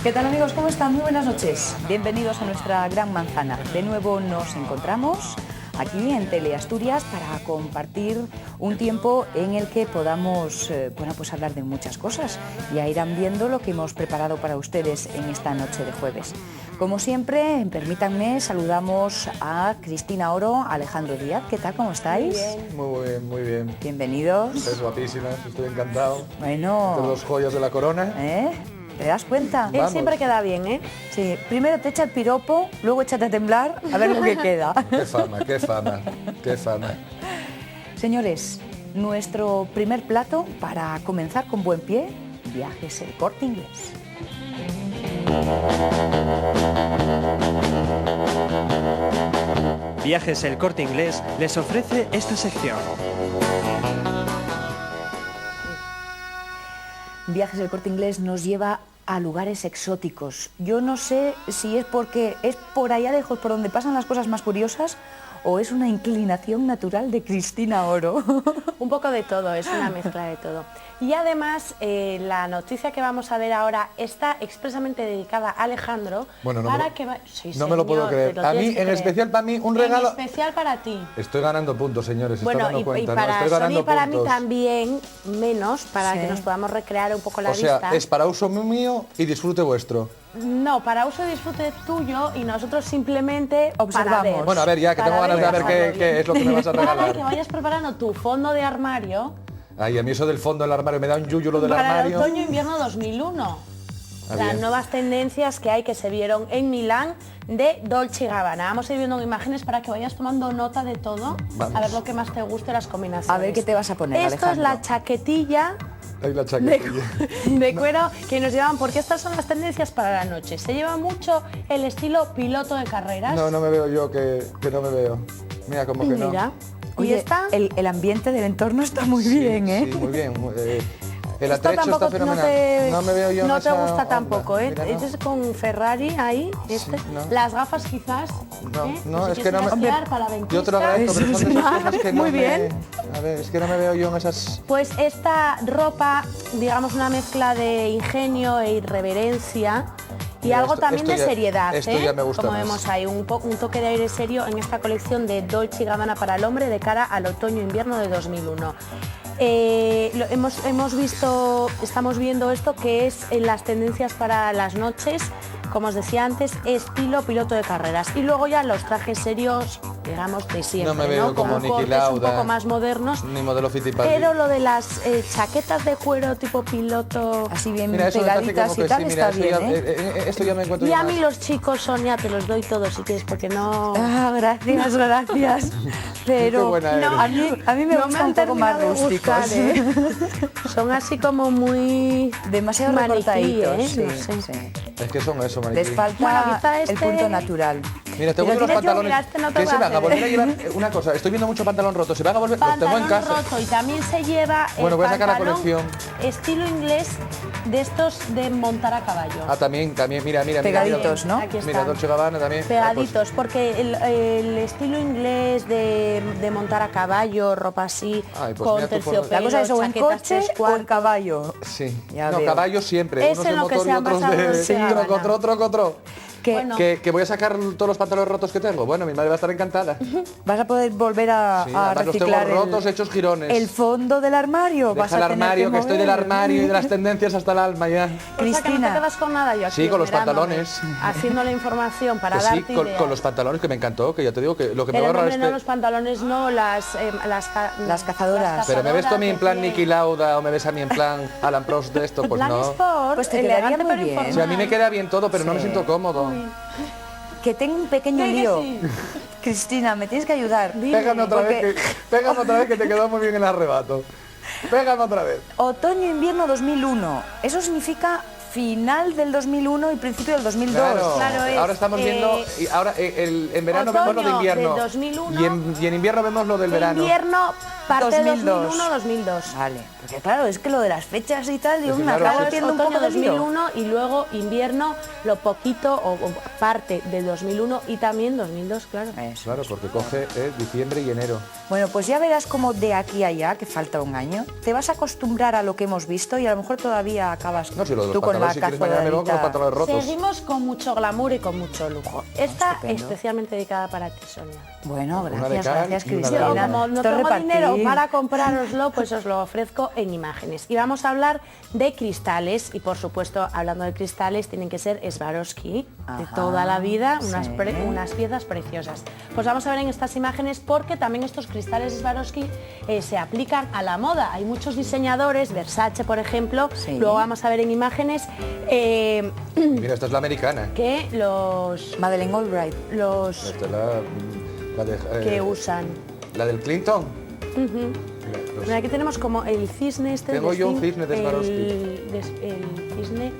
¿Qué tal, amigos? ¿Cómo están? Muy buenas noches. Bienvenidos a nuestra Gran Manzana. De nuevo nos encontramos aquí en Teleasturias para compartir un tiempo en el que podamos pues hablar de muchas cosas. Ya irán viendo lo que hemos preparado para ustedes en esta noche de jueves. Como siempre, permítanme, saludamos a Cristina Oro, a Alejandro Díaz. ¿Qué tal? ¿Cómo estáis? Muy bien, muy bien. Bienvenidos. Estáis guapísimas, estoy encantado. Bueno. Entre los joyas de la corona. ¿Te das cuenta? Vamos. Siempre queda bien, ¿eh? Sí, primero te echa el piropo, luego échate a temblar, a ver lo que queda. Qué fama, qué fama, qué fama. Señores, nuestro primer plato para comenzar con buen pie, Viajes El Corte Inglés. Viajes El Corte Inglés les ofrece esta sección. Viajes El Corte Inglés nos lleva a lugares exóticos. Yo no sé si es porque es por allá lejos por donde pasan las cosas más curiosas o es una inclinación natural de Cristina Oro. Un poco de todo, es una mezcla de todo. Y además, la noticia que vamos a ver ahora está expresamente dedicada a Alejandro. Bueno, Sí, no me lo puedo creer. A mí, en especial para mí, un regalo... En especial para ti. Estoy ganando puntos, señores, Bueno, dando cuenta, y para ¿no? Estoy Sonia ganando y para puntos. mí también, menos, para que nos podamos recrear un poco la vista. vista. Es para uso mío y disfrute vuestro. No, para uso y disfrute tuyo y nosotros simplemente observamos. Para ver. Bueno, a ver, ya que tengo ganas de ver qué es lo que me vas a regalar. Para que vayas preparando tu fondo de armario. Ay, a mí eso del fondo del armario me da un yuyu lo del para armario. el otoño-invierno 2001. Las bien. nuevas tendencias que hay que se vieron en Milán de Dolce & Gabbana. Vamos a ir viendo imágenes para que vayas tomando nota de todo. Vamos. A ver lo que más te guste, las combinaciones. A ver qué te vas a poner, Esto Alejandro. es la chaquetilla Ahí la chaquetilla. de cuero que nos llevan, porque estas son las tendencias para la noche. Se lleva mucho el estilo piloto de carreras. No, no me veo yo, que no me veo. Mira, como que no. Mira. Y Oye, esta... el ambiente del entorno está muy Sí, bien, ¿eh? Sí, muy bien. El Esto atrecho tampoco está fenomenal. no me veo yo en no te esa gusta onda. tampoco, ¿eh? Mira, no. Este es con Ferrari ahí, no. Las gafas quizás. No, ¿eh? no, Si es que no me... quieres tirar para Yo te lo agradezco, pero son de esas cosas que no Muy bien. A ver, es que no me veo yo en esas... Pues esta ropa, digamos una mezcla de ingenio e irreverencia y Mira, algo esto- también esto de ya- seriedad, esto ¿eh? ya me gusta Como más. vemos ahí, un toque de aire serio en esta colección de Dolce & Gabbana para el hombre de cara al otoño-invierno de 2001. Estamos viendo esto que es las tendencias para las noches, como os decía antes, estilo piloto de carreras. Y luego ya los trajes serios, digamos, de siempre, No me veo como Con Niki cortes Lauda, un poco más modernos. Ni modelo Fittipaldi. Pero lo de las chaquetas de cuero tipo piloto... Así bien Mira, eso me parece pegaditas como y que tal, sí, mira, está esto bien, ya, ¿eh? esto ya me encuentro Y yo a mí más. los chicos, Sonia, te los doy todos si quieres, porque no... Ah, gracias, gracias. Pero Qué buena eres. a mí me no gusta han un poco más terminado de rústicos. gustar, ¿eh? Son así como muy... Demasiado maniquí, recortaditos. ¿eh? Sí, No sé. sí. Es que son eso, maniquí. Les falta Bueno, quizá el este- punto natural. Mira, te Pero gustan los tienes yo, pantalones mira, este no te que va se a van a hacer, volver a ¿eh? llevar una cosa. Estoy viendo mucho pantalón roto. Se van a volver. Los tengo en Pantalón casa. roto, y también se lleva Bueno, el voy a sacar la pantalón colección. estilo inglés de estos de montar a caballo. Ah, también, mira. Pegaditos, ¿no? Aquí Mira, están. Dolce & Gabbana también. Pegaditos, porque el estilo inglés de montar a caballo, ropa así, Ay, pues con mira tu forma. terciopelo, La cosa es o en chaquetas coche tres o en cuartos. caballo. Sí. Ya No, veo. caballos siempre. Es Unos en de lo que motor se y han otros basado de Dolce & Gabbana. trocotro. Que Bueno. Que voy a sacar todos los pantalones rotos que tengo. Bueno, mi madre va a estar encantada. vas a poder volver a, Sí, a además los tengo reciclar rotos, hechos girones. el fondo del armario. Vas Deja a el tener armario, que estoy del mover. armario y de las tendencias hasta el alma ya. O sea, que no Cristina. te quedas con nada, yo aquí Sí, con los mirándome, pantalones. haciendo la información para Que sí, darte con ideas. los pantalones, que me encantó, que ya te digo que lo que me Pero va a ahorrar hombre, no los pantalones, no, Las cazadoras. Pero me ves tú a mí en plan de Niki Lauda o me ves a mí en plan Alan Prost de esto, pues plan no. sport, Pues te quedaría elegante muy pero bien. informal. O sea, a mí me queda bien todo, pero no me Sí. siento cómodo. Que tengo un pequeño Sí, que lío. sí. Cristina, me tienes que ayudar. Pégame otra Porque vez que te quedó muy bien el arrebato. Pégame otra vez. Otoño-invierno 2001. Eso significa final del 2001 y principio del 2002. Claro, es, ahora estamos viendo, y ahora en verano vemos lo de otoño invierno. de 2001, y en invierno vemos lo del verano. Invierno, parte de 2002. 2001-2002. Vale, porque claro, es que lo de las fechas y tal, yo Sí, me claro, acabo sí. haciendo un Otoño poco de lío. 2001 y luego invierno, lo poquito o parte de 2001 y también 2002, claro. Eso. Claro, porque coge diciembre y enero. Bueno, pues ya verás cómo de aquí a allá, que falta un año, te vas a acostumbrar a lo que hemos visto y a lo mejor todavía acabas No, si lo de los tú con la pantalones, si quieres mañana me vengo con los cazuelita. pantalones rotos. Seguimos con mucho glamour y con mucho lujo. Esta Estupendo. especialmente dedicada para ti, Sonia. Bueno, Una de gracias, cal gracias y una de Cristina. arena. Como no Esto es tengo repartir. dinero para comprároslo, pues os lo ofrezco en imágenes. Y vamos a hablar de cristales y por supuesto, hablando de cristales, tienen que ser Swarovski de Ajá, toda la vida, sí. unas piezas preciosas. Pues vamos a ver en estas imágenes porque también estos cristales Swarovski se aplican a la moda. Hay muchos diseñadores, Versace por ejemplo, Sí. luego vamos a ver en imágenes Mira, esta es la americana. que Madeleine Albright. los Esta es la de, que usan. la del Clinton. Mira, pues, Mira, aquí tenemos como el cisne este. Tengo yo un distin- cisne de Swarovski. el cisne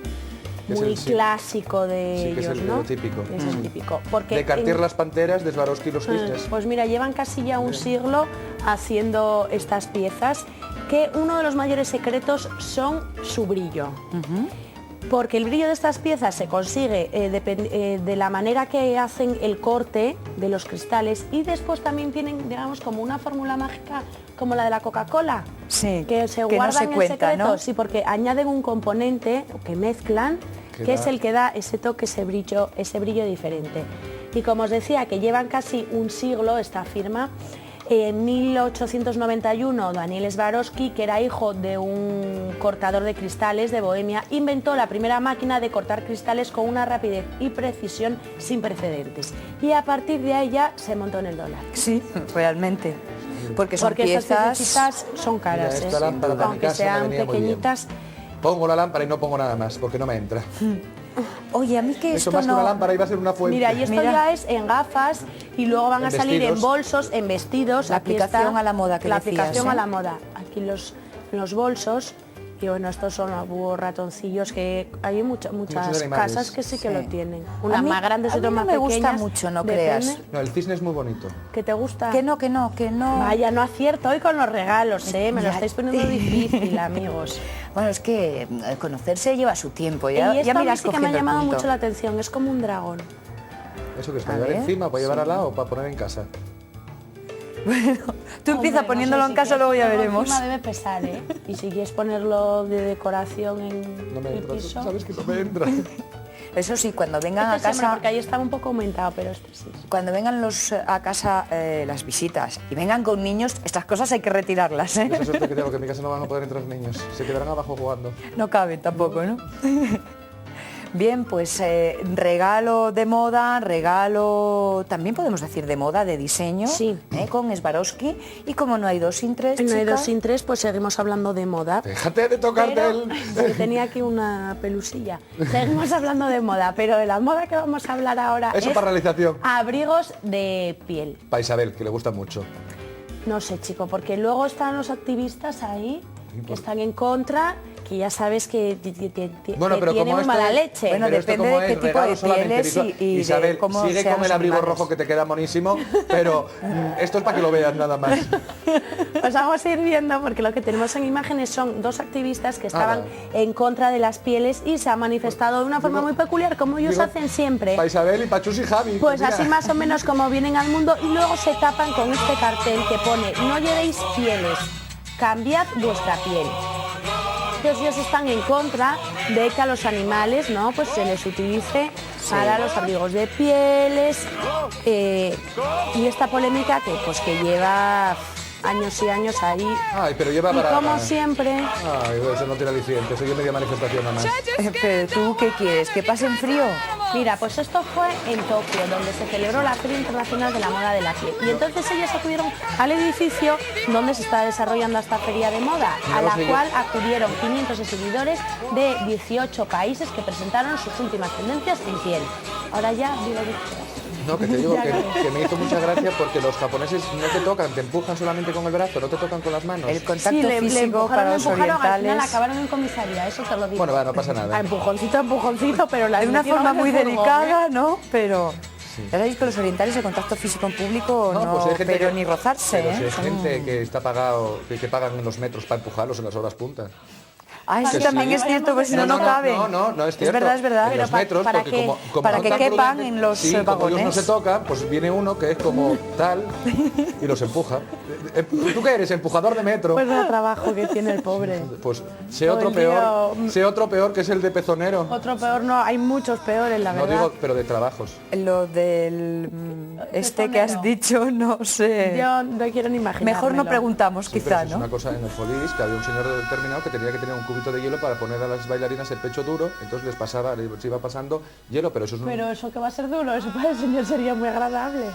Que es muy el sí. clásico de Sí, que es ellos, el ¿no? típico. Es el típico. Porque de Cartier en- las panteras, de Swarovski los cisnes. Pues mira, llevan casi ya un siglo haciendo estas piezas, que uno de los mayores secretos son su brillo. Porque el brillo de estas piezas se consigue de la manera que hacen el corte de los cristales y después también tienen, digamos, como una fórmula mágica como la de la Coca-Cola. Sí, Que se que no guardan se el cuenta, secreto, ¿no? sí, porque añaden un componente que mezclan, Que que da- es el que da ese toque, ese brillo diferente. Y como os decía, que llevan casi un siglo esta firma. En 1891, Daniel Swarovski, que era hijo de un cortador de cristales de Bohemia, inventó la primera máquina de cortar cristales con una rapidez y precisión sin precedentes. Y a partir de ahí ya se montó en el dólar. Sí, realmente. Porque son Porque esas piezas... piecitas son caras, Mira, esta ¿eh? lámpara para mi Aunque casa me sean venía muy bien. pequeñitas. Pongo la lámpara y no pongo nada más, porque no me entra. Oye, a mí que Eso esto más que no... una lámpara iba a ser una fuente. Mira, y esto Mira. ya es en gafas y luego van En a salir vestidos. en bolsos, en vestidos. La Aquí aplicación está a la moda que la decías, aplicación ¿eh? a la moda. Aquí los bolsos. Y bueno, estos son los búhos ratoncillos que hay muchas animales. casas que sí que Sí. lo tienen. A Unas mí- más grandes a y otras mí no más me pequeñas. gusta mucho, no Depende. creas. No, el cisne es muy bonito. ¿Que te gusta? Que no, que no, que no. Vaya, no acierto hoy con los regalos, ¿eh? Me lo Ya. estáis poniendo difícil, amigos. Bueno, es que conocerse lleva su tiempo. Ya, y esto ya a mí miras sí que me ha cogiendo el llamado punto. mucho la atención. Es como un dragón. ¿Eso que es A para llevar ver, encima, para llevar al lado o para poner en casa? Tú empieza Hombre, no poniéndolo sé, en si casa, quieres luego ya ponerlo veremos. encima debe pesar, ¿eh? Y si quieres ponerlo de decoración en No me el entra. piso. ¿Sabes que no me entra? Eso sí, cuando vengan a Este sí, hombre, casa... porque ahí estaba un poco aumentado, pero este sí. Cuando vengan a casa las visitas y vengan con niños, estas cosas hay que retirarlas, ¿eh? Esa suerte que tengo, que en mi casa no van a poder entrar niños. Se quedarán abajo jugando. No caben tampoco, ¿no? Bien, pues regalo de moda, regalo también podemos decir de moda, de diseño, Sí. con Swarovski. Y como no hay dos sin tres, No hay chica, dos sin tres, pues seguimos hablando de moda. Déjate de tocarte Pero, el... sí, tenía aquí una pelusilla. Seguimos hablando de moda, pero de la moda que vamos a hablar ahora Eso es para realización. abrigos de piel. Para Isabel, que le gusta mucho. No sé, chico, porque luego están los activistas ahí que están en contra, que ya sabes que Bueno, que pero tienen como muy mala este- leche. Bueno, pero esto depende como de qué es, tipo de regalo solamente pieles visual. y de Isabel, cómo sigue sean con el los abrigo animales. rojo que te queda monísimo, pero esto es para que lo veas nada más. Pues vamos a ir viendo porque lo que tenemos en imágenes son dos activistas que estaban vale. en contra de las pieles y se han manifestado de una forma muy peculiar, como ellos Digo, hacen siempre. Para Isabel y para Chus y Javi. Pues mira. así más o menos como vienen al mundo y luego se tapan con este cartel que pone no llevéis pieles, cambiad vuestra piel. Entonces ellos están en contra de que a los animales, ¿no?, pues se les utilice para los abrigos de pieles y esta polémica que lleva años y años ahí. Ay, pero lleva Y para... como siempre, Ay, eso no tiene aliciente, soy yo media manifestación nada más. Pero tú, ¿qué quieres? ¿Que pasen frío? mira, pues esto fue en Tokio, donde se celebró la Feria Internacional de la Moda de la Piel. Y entonces ellos acudieron al edificio donde se está desarrollando esta feria de moda, a la cual acudieron 500 exhibidores de 18 países que presentaron sus últimas tendencias en piel. Ahora ya, digo, No, que te digo que me hizo mucha gracia porque los japoneses no te tocan, te empujan solamente con el brazo, no te tocan con las manos. El contacto Sí, le físico para los al final orientales. acabaron en comisaría, eso te lo digo. Bueno, va, no pasa nada. A empujoncito, pero la De una forma muy delicada, ¿eh? ¿no? Pero ya sabéis que los orientales el contacto físico en público no, pues hay gente pero que- ni rozarse, Pero si hay Son- gente que está pagado, que pagan en los metros para empujarlos en las horas puntas. Ah, eso Que también sí. es cierto, pues si no, no caben. No, es cierto. Es verdad. En los metros, ¿para porque qué? como Para no que tan quepan prudente- en los sí, como ellos no vagones. se tocan, pues viene uno que es como tal y los empuja. ¿Tú qué eres? ¿Empujador de metro? Pues el trabajo que tiene el pobre. Pues sé Todo otro el peor, día, sé otro peor que es el de pezonero. Otro peor no, hay muchos peores, la No verdad. digo, pero de trabajos. Lo del este que has Pezonero. dicho, no sé. Yo no quiero ni imaginar. Mejor no preguntamos, Sí, quizá, pero eso es ¿no? una cosa en el Folís, que había un señor determinado que tenía que tener un cubito de hielo para poner a las bailarinas el pecho duro, entonces les iba pasando hielo, pero eso es un... Pero eso que va a ser duro, eso para el señor sería muy agradable.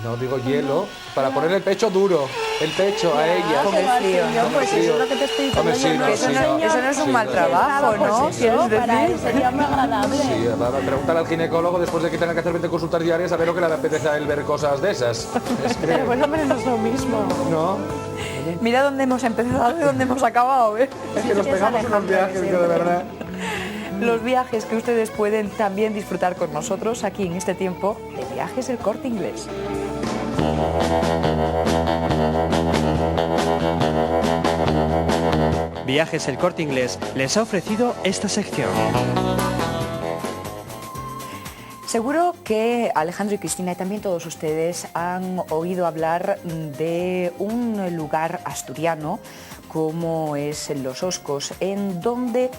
No digo hielo, para poner el pecho duro, el pecho a ella. Con el frío, Señor, Con el pues frío. eso es lo que te estoy diciendo. Hombre, sí, yo, no, Que eso, sí, no, no. eso no es un Sí, mal no. trabajo, Pues ¿no? eso, ¿Quieres para él decir? sería muy agradable. Sí, va a preguntar al ginecólogo después de que tenga que hacer 20 consultas diarias a ver lo que le apetece a él ver cosas de esas. Es que... Pero bueno, hombre, no es lo mismo. No, Mira dónde hemos empezado y dónde hemos acabado, ¿eh? es que nos pegamos unos viajes que de verdad... Los viajes que ustedes pueden también disfrutar con nosotros aquí en este tiempo de Viajes El Corte Inglés. Viajes El Corte Inglés les ha ofrecido esta sección. Seguro que Alejandro y Cristina y también todos ustedes han oído hablar de un lugar asturiano como es Los Oscos, en donde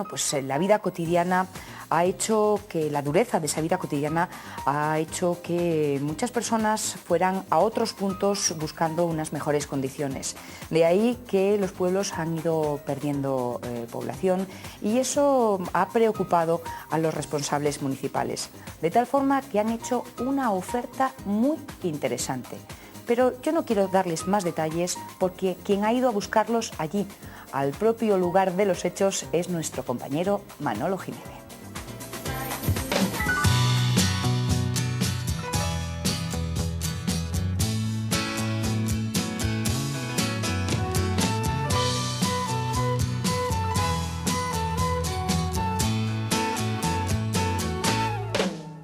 pues la vida cotidiana ha hecho que la dureza de esa vida cotidiana ha hecho que muchas personas fueran a otros puntos buscando unas mejores condiciones. De ahí que los pueblos han ido perdiendo población y eso ha preocupado a los responsables municipales, de tal forma que han hecho una oferta muy interesante. Pero yo no quiero darles más detalles porque quien ha ido a buscarlos allí, al propio lugar de los hechos, es nuestro compañero Manolo Jiménez.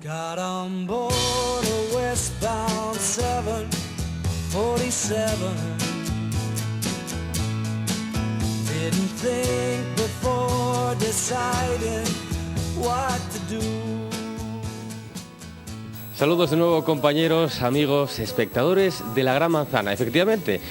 Got on board a westbound 747. Didn't think before deciding what to do. Saludos de nuevo, compañeros, amigos, espectadores de La Gran Manzana. Efectivamente,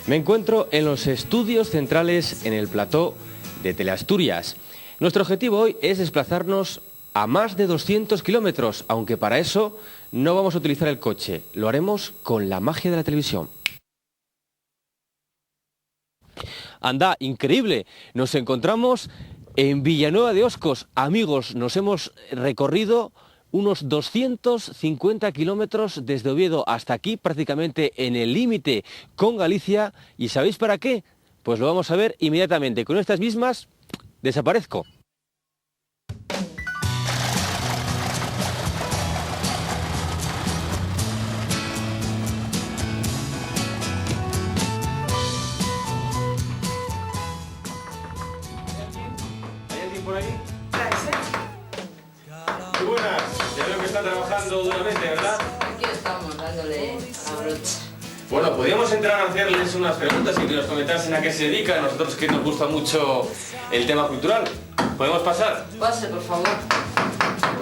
me encuentro en los estudios centrales en el plató de Teleasturias. Nuestro objetivo hoy es desplazarnos a más de 200 kilómetros, aunque para eso no vamos a utilizar el coche, lo haremos con la magia de la televisión. Anda, increíble, nos encontramos en Villanueva de Oscos. Amigos, nos hemos recorrido unos 250 kilómetros desde Oviedo hasta aquí, prácticamente en el límite con Galicia. ¿Y sabéis para qué? Pues lo vamos a ver inmediatamente. Con estas mismas, desaparezco. ¿Hay alguien por ahí? Muy buenas, ya veo que está trabajando duramente, ¿verdad? Aquí estamos dándole a la brocha. Bueno, podríamos entrar a hacerles unas preguntas y que nos comentasen a qué se dedican. Nosotros que nos gusta mucho el tema cultural. ¿Podemos pasar? Pase, por favor.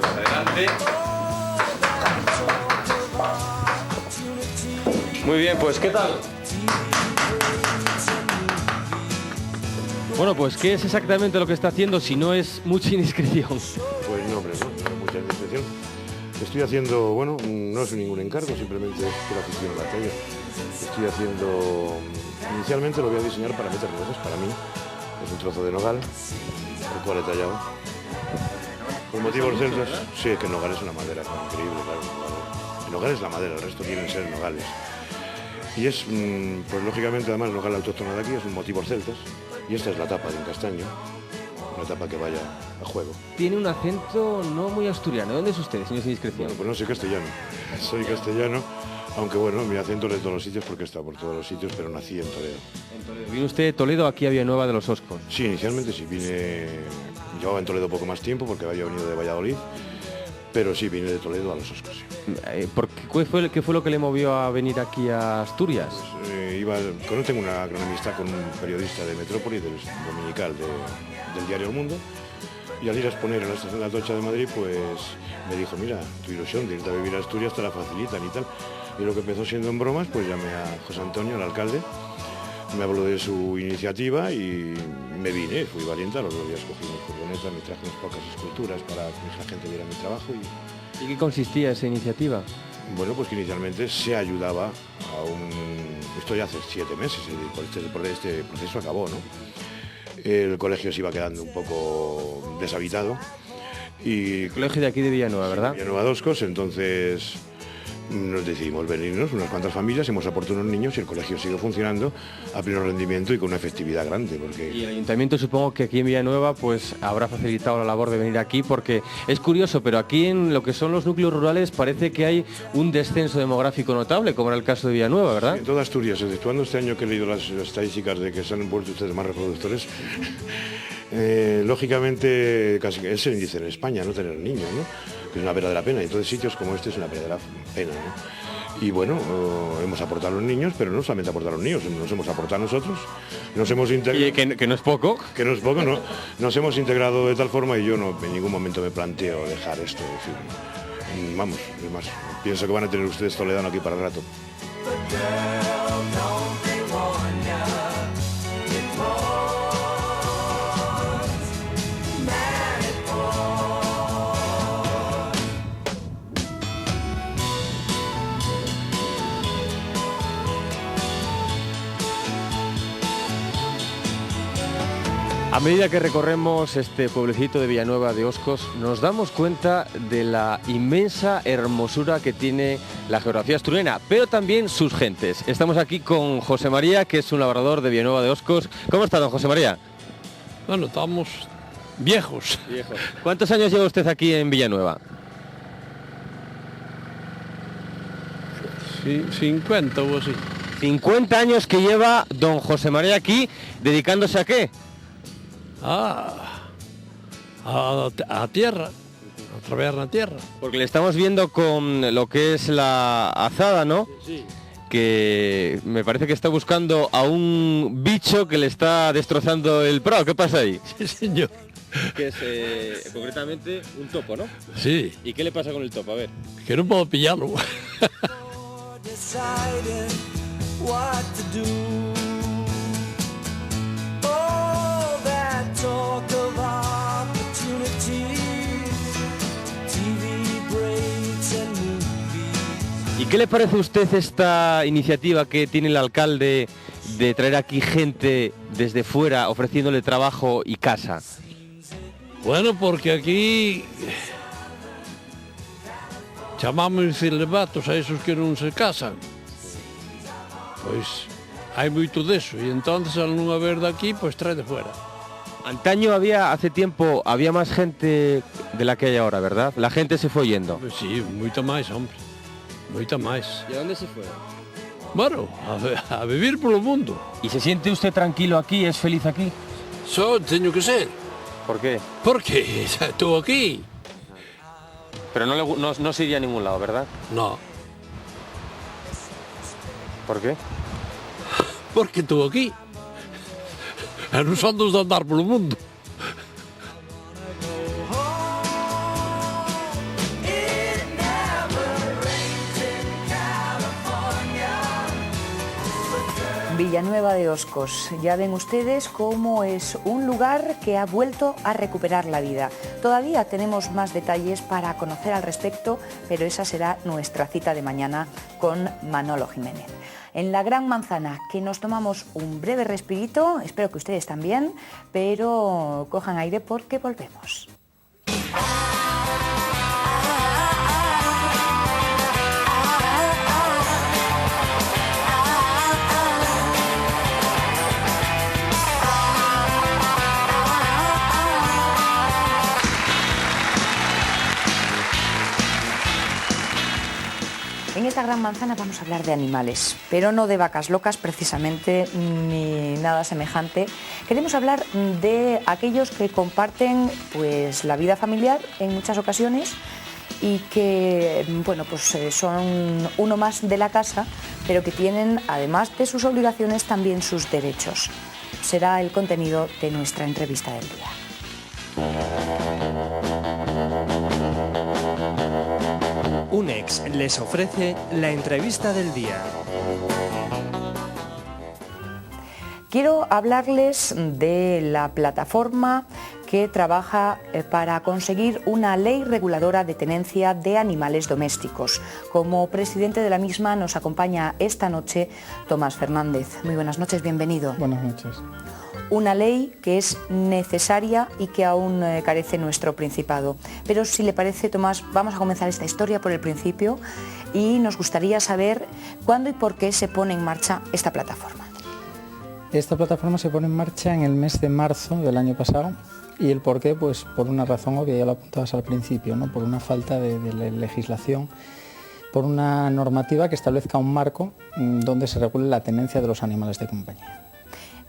Pues adelante. Muy bien, pues ¿qué tal? Bueno, pues ¿qué es exactamente lo que está haciendo si no es mucha indiscreción? Pues no, hombre, no, mucha indiscreción. Estoy haciendo, bueno, no es ningún encargo, simplemente es por afición a la talla. Estoy haciendo, inicialmente lo voy a diseñar para meter nueces, para mí. Es un trozo de nogal, el cual he tallado. Por motivos celtas, sí, que el nogal es una madera increíble, claro. El nogal es la madera, el resto quieren ser nogales. Y es, pues lógicamente, además, el nogal autóctono de aquí es un motivos celtas. Y esta es la tapa de un castaño, una etapa que vaya a juego. Tiene un acento no muy asturiano. ¿De dónde es usted, señor sin discreción? Bueno, pues no soy castellano. Soy castellano, aunque bueno, mi acento es de todos los sitios porque he estado por todos los sitios, pero nací en Toledo. En Toledo. ¿Vino usted de Toledo aquí a Villanueva de los Oscos? Sí, inicialmente sí, llevaba en Toledo poco más tiempo porque había venido de Valladolid, pero sí, vine de Toledo a los Oscos. Sí. ¿Qué fue lo que le movió a venir aquí a Asturias? Tengo una gran amistad con un periodista de Metrópoli, del dominical del diario El Mundo, y al ir a exponer en la estación de Atocha de Madrid, pues me dijo, mira, tu ilusión de irte a vivir a Asturias te la facilitan y tal. Y lo que empezó siendo en bromas, pues llamé a José Antonio, el alcalde, me habló de su iniciativa y me vine, fui valiente, a los 2 días cogí mi furgoneta, me traje unas pocas esculturas para que la gente viera mi trabajo. ¿Y qué consistía esa iniciativa? Bueno, pues que inicialmente se ayudaba esto ya hace 7 meses, por este proceso acabó, ¿no? El colegio se iba quedando un poco deshabitado. El colegio de aquí de Villanueva, ¿verdad? Villanueva de Oscos, entonces nos decidimos venirnos, unas cuantas familias, hemos aportado unos niños y el colegio sigue funcionando a pleno rendimiento y con una efectividad grande. Y el ayuntamiento supongo que aquí en Villanueva pues habrá facilitado la labor de venir aquí, porque es curioso, pero aquí en lo que son los núcleos rurales parece que hay un descenso demográfico notable, como era el caso de Villanueva, ¿verdad? Sí, en toda Asturias, exceptuando este año que he leído las estadísticas de que se han vuelto ustedes más reproductores, lógicamente casi es el índice en España no tener niños, ¿no? Que es una verdadera pena, y entonces sitios como este es una verdadera pena, ¿no? Y bueno, hemos aportado a los niños, pero no solamente aportar a los niños, nos hemos aportado a nosotros, nos hemos integrado... Y que no es poco. Que no es poco, ¿no? Nos hemos integrado de tal forma y yo en ningún momento me planteo dejar esto, es decir, vamos, es más, pienso que van a tener ustedes Toledano aquí para el rato. A medida que recorremos este pueblecito de Villanueva de Oscos, nos damos cuenta de la inmensa hermosura que tiene la geografía asturiana, pero también sus gentes. Estamos aquí con José María, que es un labrador de Villanueva de Oscos. ¿Cómo está, don José María? Bueno, estamos viejos. ¿Cuántos años lleva usted aquí en Villanueva? Sí, 50 o así. 50 años que lleva don José María aquí, ¿dedicándose a qué? A tierra, a trabajar en la tierra. Porque le estamos viendo con lo que es la azada, ¿no? Sí. Que me parece que está buscando a un bicho que le está destrozando el prado. ¿Qué pasa ahí? Sí, señor. Que es concretamente un topo, ¿no? Sí. ¿Y qué le pasa con el topo? A ver. Que no puedo pillarlo. ¿Y qué le parece a usted esta iniciativa que tiene el alcalde de traer aquí gente desde fuera ofreciéndole trabajo y casa? Bueno, porque aquí chamamos celibatos a esos que non se casan. Pois hai moito deso e entonces al non haber de aquí, pois trae de fuera. Antaño hace tiempo había más gente de la que hay ahora, ¿verdad? La gente se fue yendo. Pues sí, moita máis, hombre. Moita máis. ¿Y a dónde se fue? Bueno, a vivir polo mundo. ¿Y se siente usted tranquilo aquí? ¿Es feliz aquí? Teño que ser. ¿Por qué? Porque estou aquí. Pero no se iría a ningún lado, ¿verdad? No. ¿Por qué? Porque estou aquí. E non son dos de andar polo mundo. Villanueva de Oscos, ya ven ustedes cómo es un lugar que ha vuelto a recuperar la vida. Todavía tenemos más detalles para conocer al respecto, pero esa será nuestra cita de mañana con Manolo Jiménez. En la Gran Manzana, que nos tomamos un breve respirito, espero que ustedes también, pero cojan aire porque volvemos. En esta gran manzana vamos a hablar de animales, pero no de vacas locas precisamente, ni nada semejante. Queremos hablar de aquellos que comparten pues, la vida familiar en muchas ocasiones y que bueno, pues, son uno más de la casa, pero que tienen, además de sus obligaciones, también sus derechos. Será el contenido de nuestra entrevista del día. UNEX les ofrece la entrevista del día. Quiero hablarles de la plataforma que trabaja para conseguir una ley reguladora de tenencia de animales domésticos. Como presidente de la misma nos acompaña esta noche Tomás Fernández. Muy buenas noches, bienvenido. Buenas noches. Una ley que es necesaria y que aún carece nuestro Principado. Pero si le parece, Tomás, vamos a comenzar esta historia por el principio y nos gustaría saber cuándo y por qué se pone en marcha esta plataforma. Esta plataforma se pone en marcha en el mes de marzo del año pasado y el por qué, pues por una razón obvia, ya lo apuntabas al principio, ¿no? Por una falta de legislación, por una normativa que establezca un marco donde se regule la tenencia de los animales de compañía.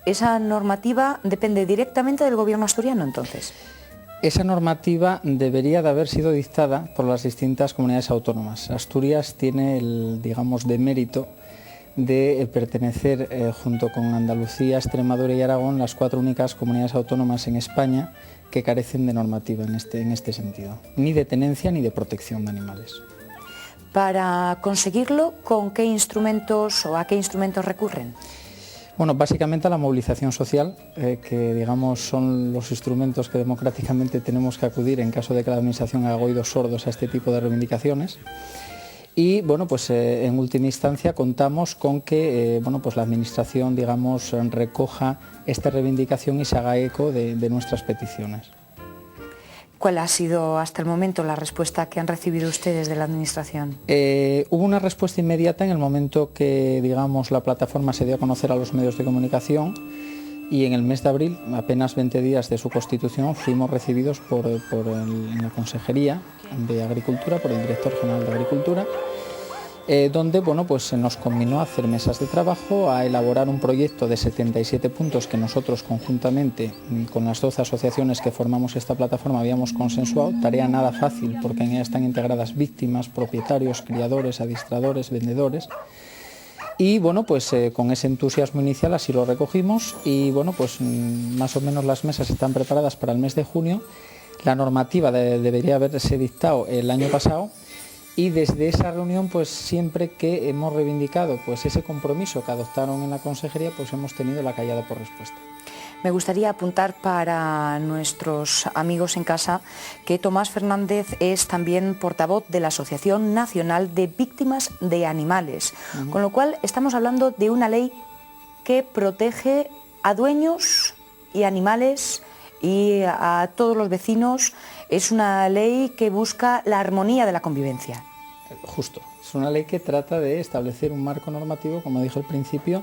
¿Esa normativa depende directamente del gobierno asturiano entonces? Esa normativa debería de haber sido dictada por las distintas comunidades autónomas. Asturias tiene el, digamos, demérito de pertenecer junto con Andalucía, Extremadura y Aragón las 4 únicas comunidades autónomas en España que carecen de normativa en este sentido, ni de tenencia ni de protección de animales. Para conseguirlo, ¿con qué instrumentos o a qué instrumentos recurren? Bueno, básicamente a la movilización social, que digamos son los instrumentos que democráticamente tenemos que acudir en caso de que la Administración haga oídos sordos a este tipo de reivindicaciones. Y bueno, pues en última instancia contamos con que bueno, pues la Administración, digamos, recoja esta reivindicación y se haga eco de nuestras peticiones. ¿Cuál ha sido hasta el momento la respuesta que han recibido ustedes de la Administración? Hubo una respuesta inmediata en el momento que, digamos, la plataforma se dio a conocer a los medios de comunicación y en el mes de abril, apenas 20 días de su constitución, fuimos recibidos en la Consejería de Agricultura, por el Director General de Agricultura, donde bueno, pues se nos conminó a hacer mesas de trabajo, a elaborar un proyecto de 77 puntos que nosotros conjuntamente con las 12 asociaciones que formamos esta plataforma habíamos consensuado. Tarea nada fácil porque en ella están integradas víctimas, propietarios, criadores, adiestradores, vendedores. Y bueno, pues con ese entusiasmo inicial así lo recogimos y bueno, pues más o menos las mesas están preparadas para el mes de junio. La normativa debería haberse dictado el año pasado. Y desde esa reunión, pues siempre que hemos reivindicado pues ese compromiso que adoptaron en la consejería, pues hemos tenido la callada por respuesta. Me gustaría apuntar para nuestros amigos en casa que Tomás Fernández es también portavoz de la Asociación Nacional de Víctimas de Animales, con lo cual estamos hablando de una ley que protege a dueños y animales y a todos los vecinos. Es una ley que busca la armonía de la convivencia. Justo, es una ley que trata de establecer un marco normativo, como dije al principio,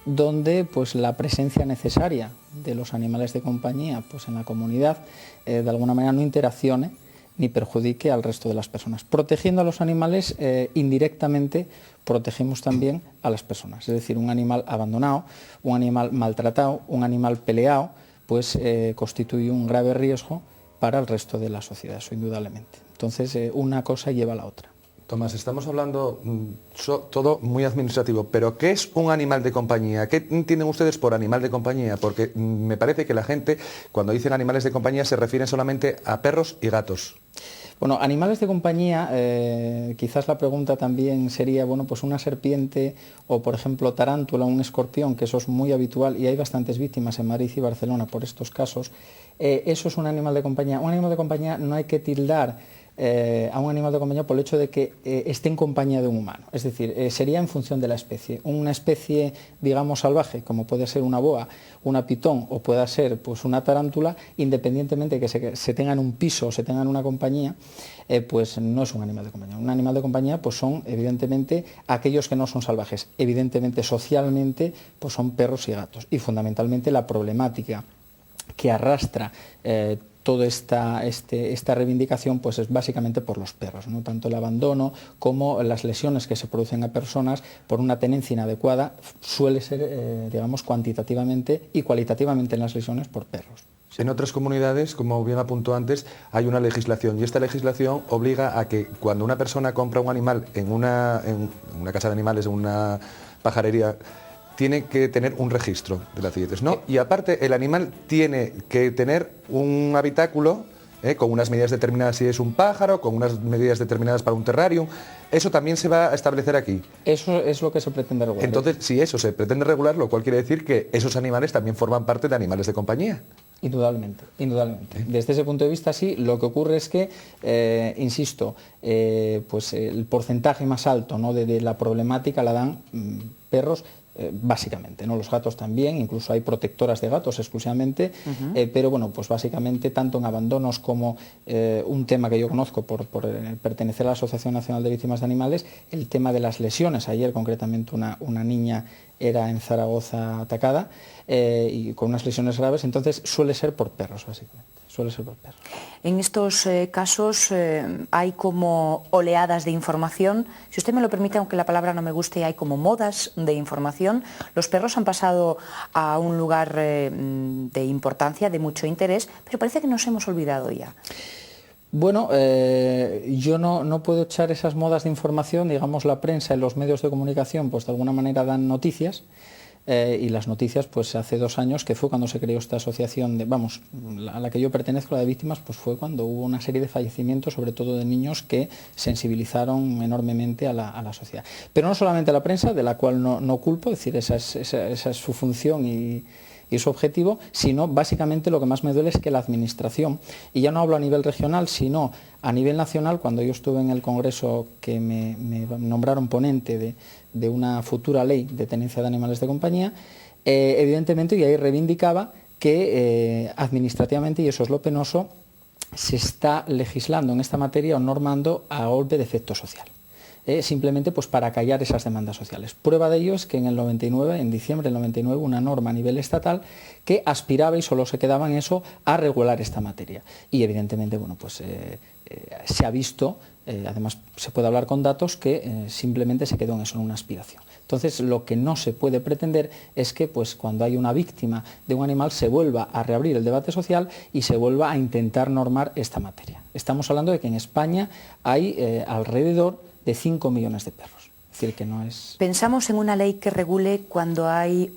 donde pues la presencia necesaria de los animales de compañía pues en la comunidad de alguna manera no interaccione ni perjudique al resto de las personas. Protegiendo a los animales, indirectamente protegemos también a las personas, es decir, un animal abandonado, un animal maltratado, un animal peleado, pues constituye un grave riesgo para el resto de la sociedad, eso indudablemente. Entonces, una cosa lleva a la otra. Tomás, estamos hablando todo muy administrativo, pero ¿qué es un animal de compañía? ¿Qué tienen ustedes por animal de compañía? Porque me parece que la gente, cuando dicen animales de compañía, se refieren solamente a perros y gatos. Bueno, animales de compañía, quizás la pregunta también sería, bueno, pues una serpiente o, por ejemplo, tarántula, un escorpión, que eso es muy habitual y hay bastantes víctimas en Madrid y Barcelona por estos casos. Eso es un animal de compañía. Un animal de compañía no hay que tildar a un animal de compañía por el hecho de que esté en compañía de un humano. Es decir, sería en función de la especie. Una especie, digamos, salvaje, como puede ser una boa, una pitón o pueda ser pues, una tarántula, independientemente de que se tenga en un piso o se tenga en una compañía, pues no es un animal de compañía. Un animal de compañía pues son, evidentemente, aquellos que no son salvajes. Evidentemente, socialmente, pues son perros y gatos. Y fundamentalmente la problemática que arrastra toda esta reivindicación pues es básicamente por los perros, ¿no? Tanto el abandono como las lesiones que se producen a personas por una tenencia inadecuada suele ser, digamos, cuantitativamente y cualitativamente en las lesiones por perros. En otras comunidades, como bien apuntó antes, hay una legislación y esta legislación obliga a que cuando una persona compra un animal en una casa de animales, en una pajarería, tiene que tener un registro de las CITES, ¿no? Y aparte, el animal tiene que tener un habitáculo con unas medidas determinadas si es un pájaro, con unas medidas determinadas para un terrarium. ¿Eso también se va a establecer aquí? Eso es lo que se pretende regular. Entonces, si eso se pretende regular, lo cual quiere decir que esos animales también forman parte de animales de compañía. Indudablemente, indudablemente. Desde ese punto de vista sí, lo que ocurre es que, insisto, pues el porcentaje más alto, ¿no?, de la problemática la dan perros, básicamente, ¿no? Los gatos también, incluso hay protectoras de gatos exclusivamente, pero bueno, pues básicamente tanto en abandonos como un tema que yo conozco por pertenecer a la Asociación Nacional de Víctimas de Animales, el tema de las lesiones. Ayer concretamente una niña era en Zaragoza atacada y con unas lesiones graves, entonces suele ser por perros básicamente. Suele ser por perros. En estos casos hay como oleadas de información, si usted me lo permite, aunque la palabra no me guste, hay como modas de información. Los perros han pasado a un lugar de importancia, de mucho interés, pero parece que nos hemos olvidado ya. Bueno, yo no puedo echar esas modas de información, digamos la prensa y los medios de comunicación pues de alguna manera dan noticias. Y las noticias, pues hace 2 años, que fue cuando se creó esta asociación, a la que yo pertenezco, la de víctimas, pues fue cuando hubo una serie de fallecimientos, sobre todo de niños, que sensibilizaron enormemente a la sociedad. Pero no solamente a la prensa, de la cual no culpo, es decir, esa es su función y su objetivo, sino básicamente lo que más me duele es que la administración, y ya no hablo a nivel regional, sino a nivel nacional, cuando yo estuve en el Congreso que me nombraron ponente de una futura ley de tenencia de animales de compañía, evidentemente, y ahí reivindicaba que administrativamente, y eso es lo penoso, se está legislando en esta materia o normando a golpe de efecto social. Simplemente pues para callar esas demandas sociales. Prueba de ello es que en diciembre del 99, una norma a nivel estatal que aspiraba, y solo se quedaba en eso, a regular esta materia. Y evidentemente, bueno, pues se ha visto, además se puede hablar con datos, que simplemente se quedó en eso, en una aspiración. Entonces, lo que no se puede pretender es que pues cuando hay una víctima de un animal se vuelva a reabrir el debate social y se vuelva a intentar normar esta materia. Estamos hablando de que en España hay alrededor de 5 millones de perros. Es decir, que no es... Pensamos en una ley que regule cuando hay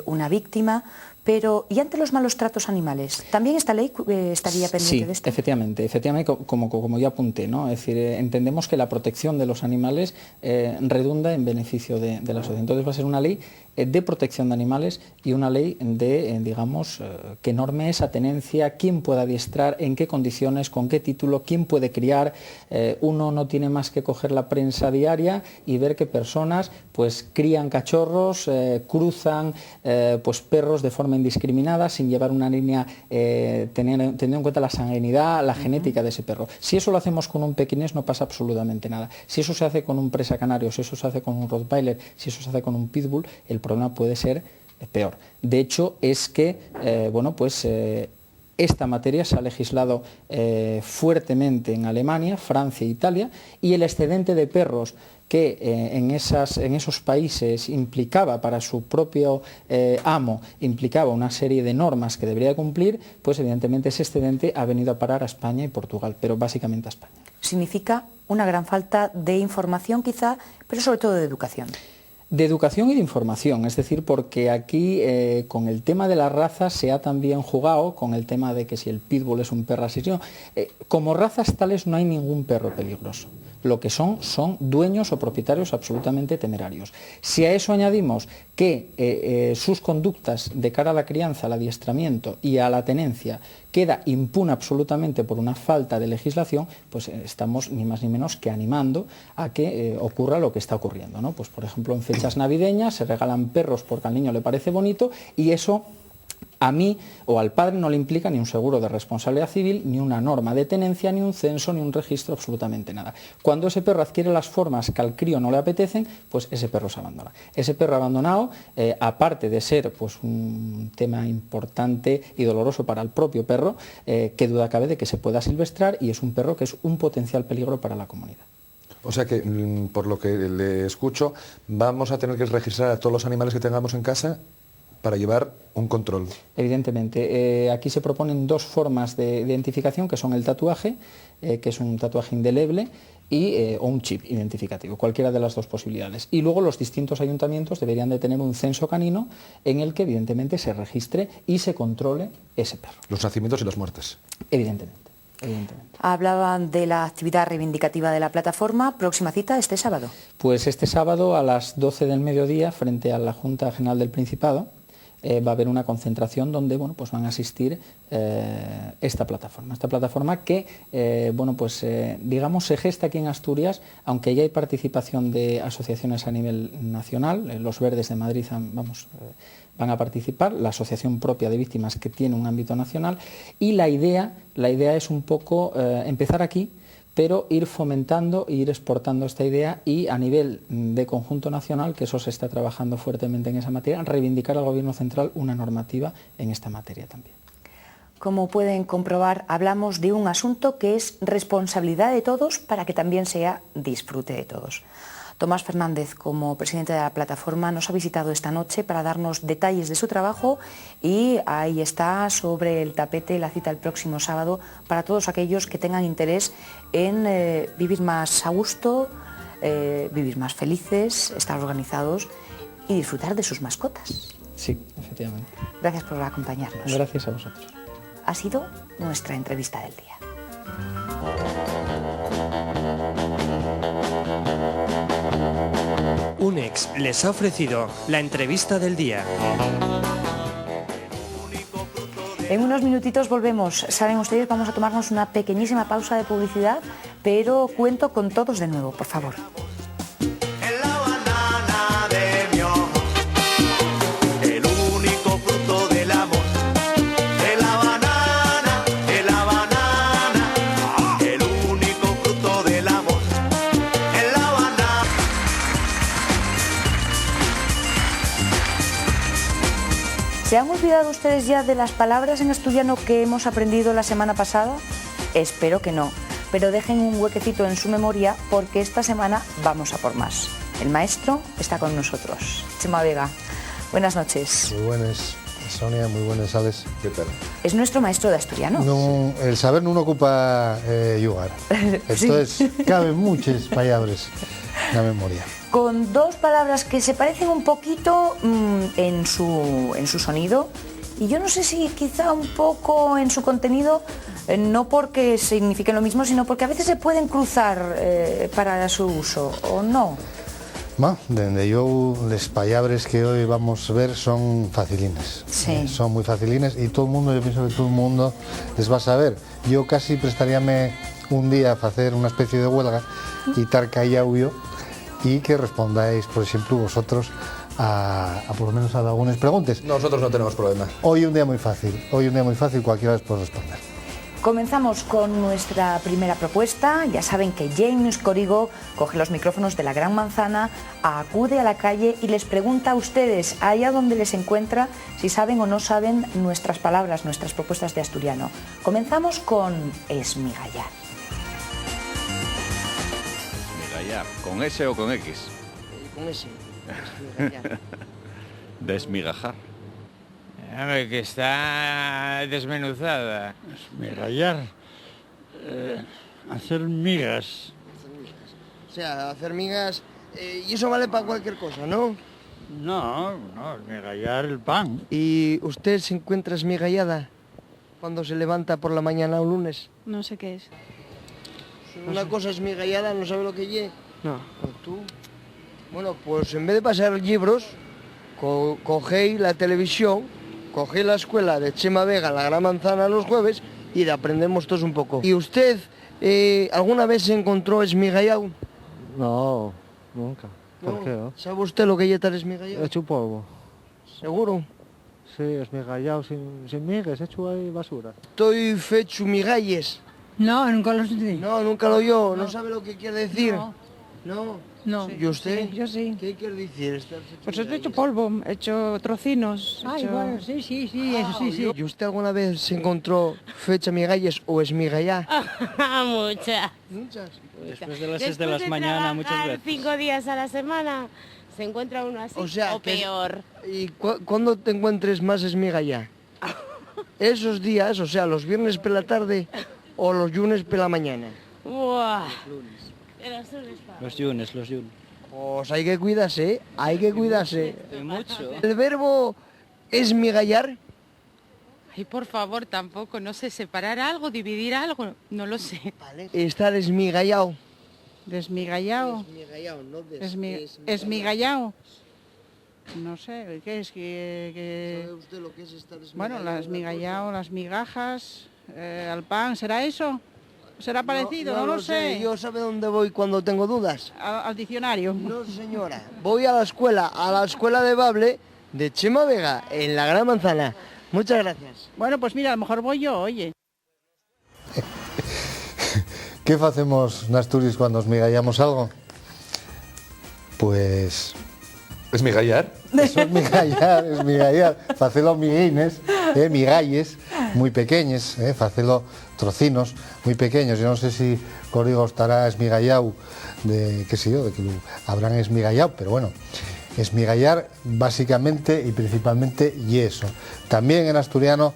una víctima, pero ¿y ante los malos tratos animales? ¿También esta ley estaría pendiente de esto? Sí, efectivamente, como ya apunté, ¿no? Es decir, entendemos que la protección de los animales redunda en beneficio de la sociedad. Entonces va a ser una ley de protección de animales y una ley de, digamos, que norme esa tenencia, quién puede adiestrar, en qué condiciones, con qué título, quién puede criar. Uno no tiene más que coger la prensa diaria y ver que personas pues crían cachorros, cruzan pues perros de forma indiscriminada, sin llevar una línea, teniendo en cuenta la sanguinidad, la genética de ese perro. Si eso lo hacemos con un pequinés no pasa absolutamente nada. Si eso se hace con un presa canario, si eso se hace con un rottweiler, si eso se hace con un pitbull, el problema puede ser peor. De hecho, es que, esta materia se ha legislado fuertemente en Alemania, Francia e Italia, y el excedente de perros que en esos países implicaba para su propio amo, implicaba una serie de normas que debería cumplir, pues evidentemente ese excedente ha venido a parar a España y Portugal, pero básicamente a España. Significa una gran falta de información quizá, pero sobre todo de educación. De educación y de información, es decir, porque aquí con el tema de las razas se ha también jugado con el tema de que si el pitbull es un perro asesino. Como razas tales no hay ningún perro peligroso. Lo que son dueños o propietarios absolutamente temerarios. Si a eso añadimos que sus conductas de cara a la crianza, al adiestramiento y a la tenencia queda impune absolutamente por una falta de legislación, pues estamos ni más ni menos que animando a que ocurra lo que está ocurriendo, ¿no? Pues por ejemplo en fechas navideñas se regalan perros porque al niño le parece bonito y eso A mí o al padre no le implica ni un seguro de responsabilidad civil, ni una norma de tenencia, ni un censo, ni un registro, absolutamente nada. Cuando ese perro adquiere las formas que al crío no le apetecen, pues ese perro se abandona. Ese perro abandonado, aparte de ser pues un tema importante y doloroso para el propio perro, qué duda cabe de que se pueda silvestrar, y es un perro que es un potencial peligro para la comunidad. O sea que, por lo que le escucho, vamos a tener que registrar a todos los animales que tengamos en casa para llevar un control. Evidentemente, aquí se proponen dos formas de identificación, que son el tatuaje, que es un tatuaje indeleble, o un chip identificativo, cualquiera de las dos posibilidades. Y luego los distintos ayuntamientos deberían de tener un censo canino en el que evidentemente se registre y se controle ese perro. Los nacimientos y las muertes. Evidentemente. Hablaban de la actividad reivindicativa de la plataforma. Próxima cita este sábado. Pues este sábado a las 12 del mediodía, frente a la Junta General del Principado, va a haber una concentración donde pues van a asistir esta plataforma que digamos se gesta aquí en Asturias, aunque ya hay participación de asociaciones a nivel nacional. Los Verdes de Madrid van a participar, la asociación propia de víctimas, que tiene un ámbito nacional, y la idea es un poco empezar aquí, pero ir fomentando e ir exportando esta idea, y a nivel de conjunto nacional, que eso se está trabajando fuertemente en esa materia, reivindicar al Gobierno central una normativa en esta materia también. Como pueden comprobar, hablamos de un asunto que es responsabilidad de todos para que también sea disfrute de todos. Tomás Fernández, como presidente de la plataforma, nos ha visitado esta noche para darnos detalles de su trabajo, y ahí está sobre el tapete la cita el próximo sábado para todos aquellos que tengan interés en vivir más a gusto, vivir más felices, estar organizados y disfrutar de sus mascotas. Sí, efectivamente. Gracias por acompañarnos. Gracias a vosotros. Ha sido nuestra entrevista del día. UNEX les ha ofrecido la entrevista del día. En unos minutitos volvemos. Saben ustedes, vamos a tomarnos una pequeñísima pausa de publicidad, pero cuento con todos de nuevo, por favor. ¿Se han olvidado ustedes ya de las palabras en asturiano que hemos aprendido la semana pasada? Espero que no, pero dejen un huequecito en su memoria, porque esta semana vamos a por más. El maestro está con nosotros. Chema Vega, buenas noches. Muy buenas, Sonia, muy buenas, Alex. ¿Qué tal? Es nuestro maestro de asturiano. No, el saber no ocupa lugar. Entonces, caben muchas palabras en la memoria. Con dos palabras que se parecen un poquito en su sonido, y yo no sé si quizá un poco en su contenido, no porque signifiquen lo mismo, sino porque a veces se pueden cruzar para su uso, ¿o no? Desde yo, las palabras que hoy vamos a ver son facilines. Sí. Son muy facilines, y todo el mundo, yo pienso que todo el mundo les va a saber. Yo casi prestaríame un día a hacer una especie de huelga y estar callado yo, y que respondáis, por ejemplo, vosotros a por lo menos a algunas preguntas. Nosotros no tenemos problema. Hoy un día muy fácil, cualquiera les puede responder. Comenzamos con nuestra primera propuesta. Ya saben que James Corigo coge los micrófonos de la Gran Manzana, acude a la calle y les pregunta a ustedes, allá donde les encuentra, si saben o no saben nuestras palabras, nuestras propuestas de asturiano. Comenzamos con esmigallar. ¿Con S o con X? Con S. Desmigajar. Que está desmenuzada. Esmigallar. Hacer migas. O sea, hacer migas. Y eso vale para cualquier cosa, ¿no? No, esmigallar el pan. ¿Y usted se encuentra esmigallada cuando se levanta por la mañana un lunes? No sé qué es. Una cosa esmigallada, ¿no sabe lo que es? No. ¿Tú? Bueno, pues en vez de pasar libros, cogéis la televisión, cogéis la escuela de Chema Vega, la Gran Manzana, los jueves, y aprendemos todos un poco. ¿Y usted alguna vez se encontró esmigallado? No, nunca. ¿Por qué no? ¿Sabe usted lo que es estar esmigallado? He hecho polvo. ¿Seguro? Sí, esmigallado, sin migues, hecho ahí basura. Estoy fecho migalles. No, nunca lo sentí. No, nunca lo oyó, no sabe lo que quiere decir. No. No. No. ¿Y usted? Sí, yo sí. ¿Qué quiere decir estar fecho Pues he migalles? hecho polvo, he hecho trocinos. Ay, bueno, sí, Ah, ¿y usted alguna vez se encontró fecha migalles o esmigallá? Muchas. Muchas. Después de las 6 de la mañana muchas veces. 5 días a la semana se encuentra uno así O sea, o peor. ¿Y cuándo te encuentres más esmigallá? Esos días, o sea, los viernes por la tarde o los lunes por la mañana. Buah. Los lunes. Pues hay que cuidarse, hay que cuidarse. Mucho. El verbo esmigallar. Ay, por favor, tampoco, no sé, separar algo, dividir algo, no lo sé. Estar esmigallado. Desmigallado. Esmigallado, no Esmigallado. No sé, ¿qué es? ¿Sabe usted lo que es estar esmigallado? Bueno, las migallado, las migajas, al pan, ¿será eso? ¿Será parecido? No lo sé. ¿Yo sabe dónde voy cuando tengo dudas? Al diccionario. No, señora. Voy a la escuela de Bable de Chema Vega, en la Gran Manzana. Muchas gracias. Bueno, pues mira, a lo mejor voy yo, oye. ¿Qué hacemos en Asturias cuando esmigallamos algo? Pues... ¿Esmigallar? Eso es esmigallar. Facelo miguines, migalles muy pequeños, facelo trocinos muy pequeños. Yo no sé si Corigo estará esmigallado de, qué sé yo, de que lo habrán esmigallado, pero bueno, esmigallar básicamente y principalmente y eso. También en asturiano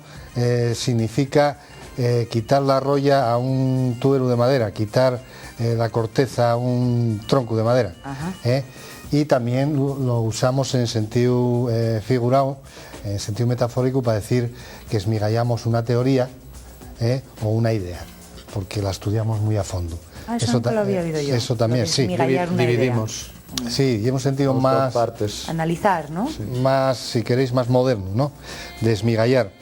significa quitar la roya a un tubero de madera, quitar la corteza a un tronco de madera. Y también lo usamos en sentido figurado, en sentido metafórico, para decir que esmigallamos una teoría o una idea, porque la estudiamos muy a fondo. Eso nunca lo había oído yo. Eso también, sí. Dividimos. Sí, y hemos sentido más... partes. Analizar, ¿no? Sí. Más, si queréis, más moderno, ¿no? De esmigallar.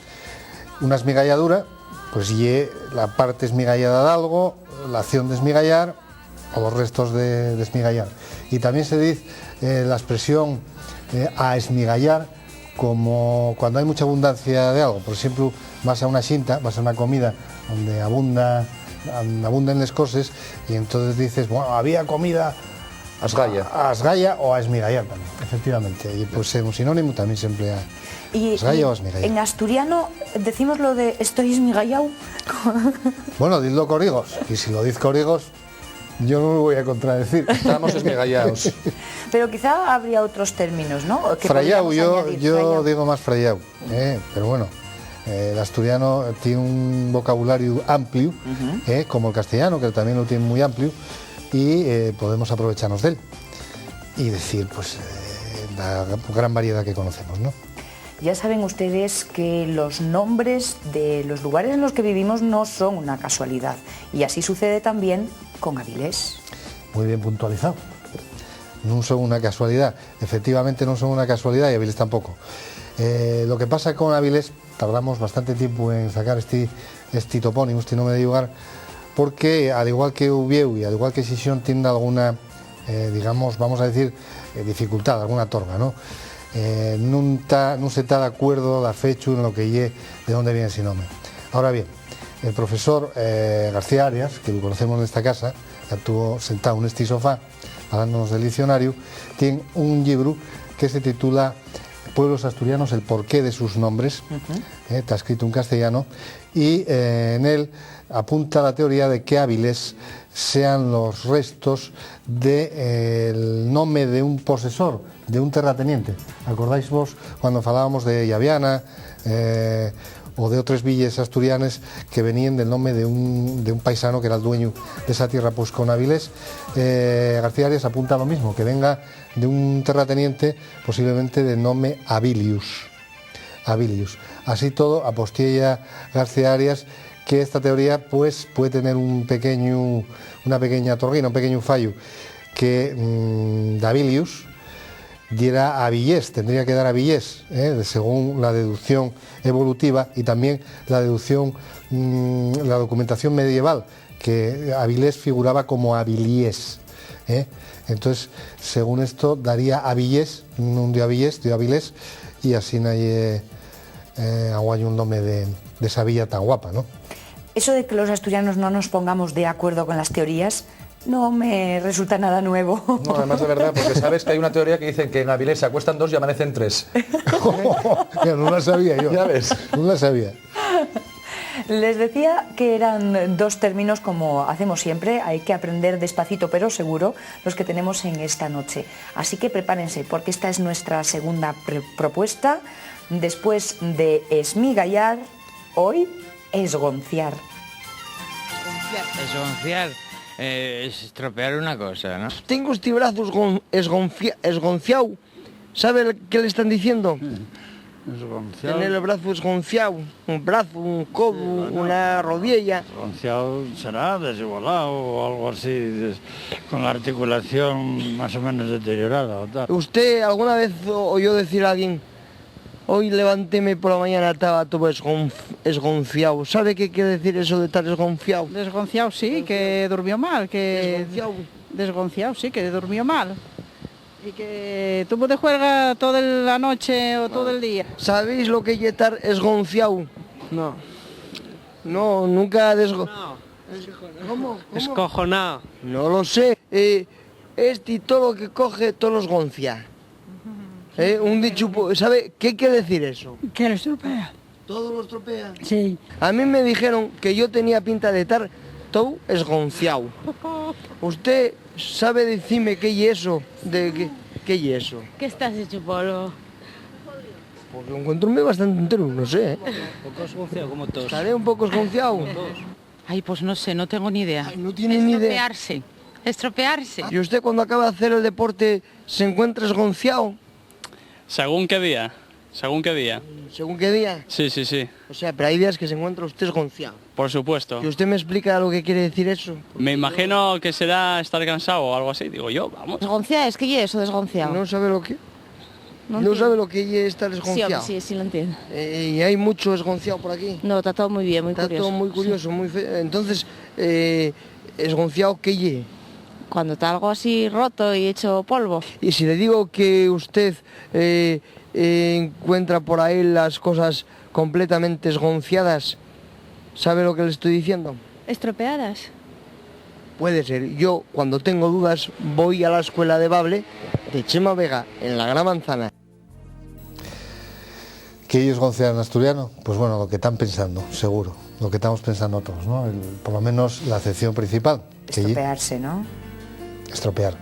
Una esmigalladura, pues y la parte esmigallada de algo, la acción de esmigallar o los restos de esmigallar. Y también se dice la expresión a esmigallar como cuando hay mucha abundancia de algo. Por ejemplo, vas a una xinta, vas a una comida donde abundan las cosas y entonces dices, bueno, había comida a esgalla o a esmigallar también, efectivamente. Y pues un sinónimo también se emplea esgalla o esmigallar. En asturiano decimos lo de estoy esmigallado. Bueno, didlo Corigos, y si lo dice Corigos, yo no lo voy a contradecir. Estamos esmigallados. Pero quizá habría otros términos, ¿no? Frayau, yo digo más frayau, pero bueno, el asturiano tiene un vocabulario amplio, como el castellano, que también lo tiene muy amplio, y podemos aprovecharnos de él y decir, pues, la gran variedad que conocemos, ¿no? Ya saben ustedes que los nombres de los lugares en los que vivimos no son una casualidad, y así sucede también con Avilés. Muy bien puntualizado. No son una casualidad, efectivamente no son una casualidad, y Avilés tampoco. Lo que pasa con Avilés, tardamos bastante tiempo en sacar este topónimo, este nombre de lugar, porque al igual que Ubieu y al igual que Xixón tiene alguna, digamos, vamos a decir, dificultad, alguna torga, ¿no? No se está de acuerdo la fecha en lo que lle de dónde viene ese nombre. Ahora bien, el profesor García Arias, que lo conocemos en esta casa, que estuvo sentado en este sofá hablándonos del diccionario, tiene un libro que se titula Pueblos asturianos, el porqué de sus nombres, está escrito en castellano, y en él apunta la teoría de que Avilés sean los restos del nombre de un posesor, de un terrateniente. ¿Acordáis vos cuando falábamos de Llaviana o de otras villas asturianas que venían del nombre de un paisano que era el dueño de esa tierra? Pues con Avilés, García Arias apunta lo mismo, que venga de un terrateniente posiblemente de nombre Avilius. Así todo, apostilla García Arias que esta teoría pues puede tener una pequeña torguina, un pequeño fallo, que Davilius diera a Villés, tendría que dar a Villés, según la deducción evolutiva y también la deducción, la documentación medieval, que Avilés figuraba como Aviliés. Entonces, según esto, daría a Villés, no dio a Villés, dio a Avilés, y así nadie agua hay un nombre de esa villa tan guapa, ¿no? Eso de que los asturianos no nos pongamos de acuerdo con las teorías no me resulta nada nuevo. No, además de verdad, porque sabes que hay una teoría que dicen que en Avilés se acuestan 2 y amanecen 3. No la sabía yo. Ya ves. No la sabía. Les decía que eran 2 términos, como hacemos siempre, hay que aprender despacito pero seguro los que tenemos en esta noche. Así que prepárense, porque esta es nuestra segunda propuesta. Después de esmigallar, hoy esgonciar. Esgonciar, estropear una cosa, ¿no? Tengo este brazo esgonciado. ¿Sabe qué le están diciendo? Esgonciado. Tener el brazo esgonciado. Un brazo, un codo, una rodilla. Esgonciado será desigualado o algo así, con la articulación más o menos deteriorada o tal. ¿Usted alguna vez oyó decir a alguien: hoy levantéme por la mañana, estaba todo esgonciado? ¿Sabe qué quiere decir eso de estar esgonciado? Desgonciado sí, que durmió mal, que... Desgonciado sí, que durmió mal. Y que tuvo de juerga toda la noche o todo el día. ¿Sabéis lo que es estar esgonciado? No. No, nunca ¿Cómo? Escojonado. No lo sé. Y todo lo que coge, todo lo esgoncia. Un dicho, ¿sabe qué quiere decir eso? Que lo estropea. ¿Todo lo estropea? Sí. A mí me dijeron que yo tenía pinta de estar todo esgonciado. ¿Usted sabe decirme qué es eso? ¿Qué es eso? ¿Qué estás hecho polvo? Porque encuentro bastante entero, no sé. Un poco esgonciado como todos. ¿Estaré un poco esgonciado? Ay, pues no sé, no tengo ni idea. Ay, no tiene ni idea. Estropearse. ¿Y usted cuando acaba de hacer el deporte se encuentra esgonciado? ¿Según qué día? ¿Según qué día? ¿Según qué día? Sí, sí, sí. O sea, pero hay días que se encuentra usted esgonciado. Por supuesto. ¿Y usted me explica lo que quiere decir eso? Me imagino que será estar cansado o algo así, digo yo, vamos. Desgonciado, es que es eso, desgonciado. ¿No sabe lo que? ¿No sabe lo que es estar esgonciado? Sí, lo entiendo. ¿Y hay mucho esgonciado por aquí? No, está todo muy bien, muy curioso. Está todo muy curioso, muy feo. Entonces, ¿esgonciado qué es? Cuando está algo así roto y hecho polvo. Y si le digo que usted encuentra por ahí las cosas completamente esgonciadas, ¿sabe lo que le estoy diciendo? ¿Estropeadas? Puede ser. Yo, cuando tengo dudas, voy a la escuela de Bable de Chema Vega, en la Gran Manzana. ¿Qué ellos esgonciar en asturiano? Pues bueno, lo que están pensando, seguro. Lo que estamos pensando todos, ¿no? Por lo menos la acepción principal. Estropearse, ¿no? Estropear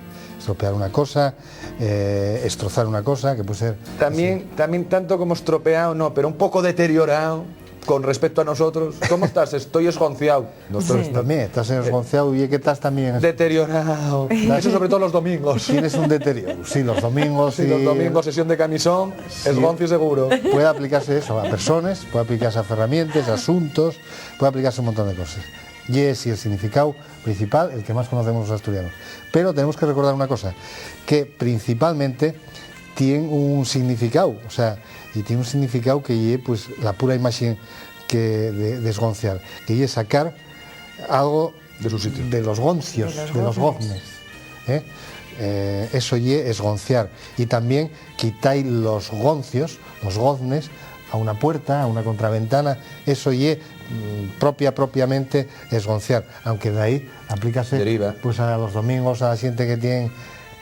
una cosa, destrozar una cosa, que puede ser... También tanto como estropeado, no, pero un poco deteriorado con respecto a nosotros. ¿Cómo estás? Estoy esgonciado. Nosotros también, estás esgonciado y que estás también... Deteriorado. Eso sobre todo los domingos. Tienes un deterioro, sí, los domingos. Sí, los domingos, sesión de camisón, esgoncio seguro. Puede aplicarse eso a personas, puede aplicarse a herramientas, a asuntos, puede aplicarse a un montón de cosas. Y es el significado principal, el que más conocemos los asturianos. Pero tenemos que recordar una cosa, que principalmente tiene un significado, o sea, y tiene un significado que es pues la pura imagen que de esgonciar, que es sacar algo de su sitio, de los goncios, de los goznes. Eso es esgonciar. Y también quitáis los goncios, los goznes, a una puerta, a una contraventana, eso es propiamente esgonciar, aunque de ahí aplícase deriva pues a los domingos a la gente que tiene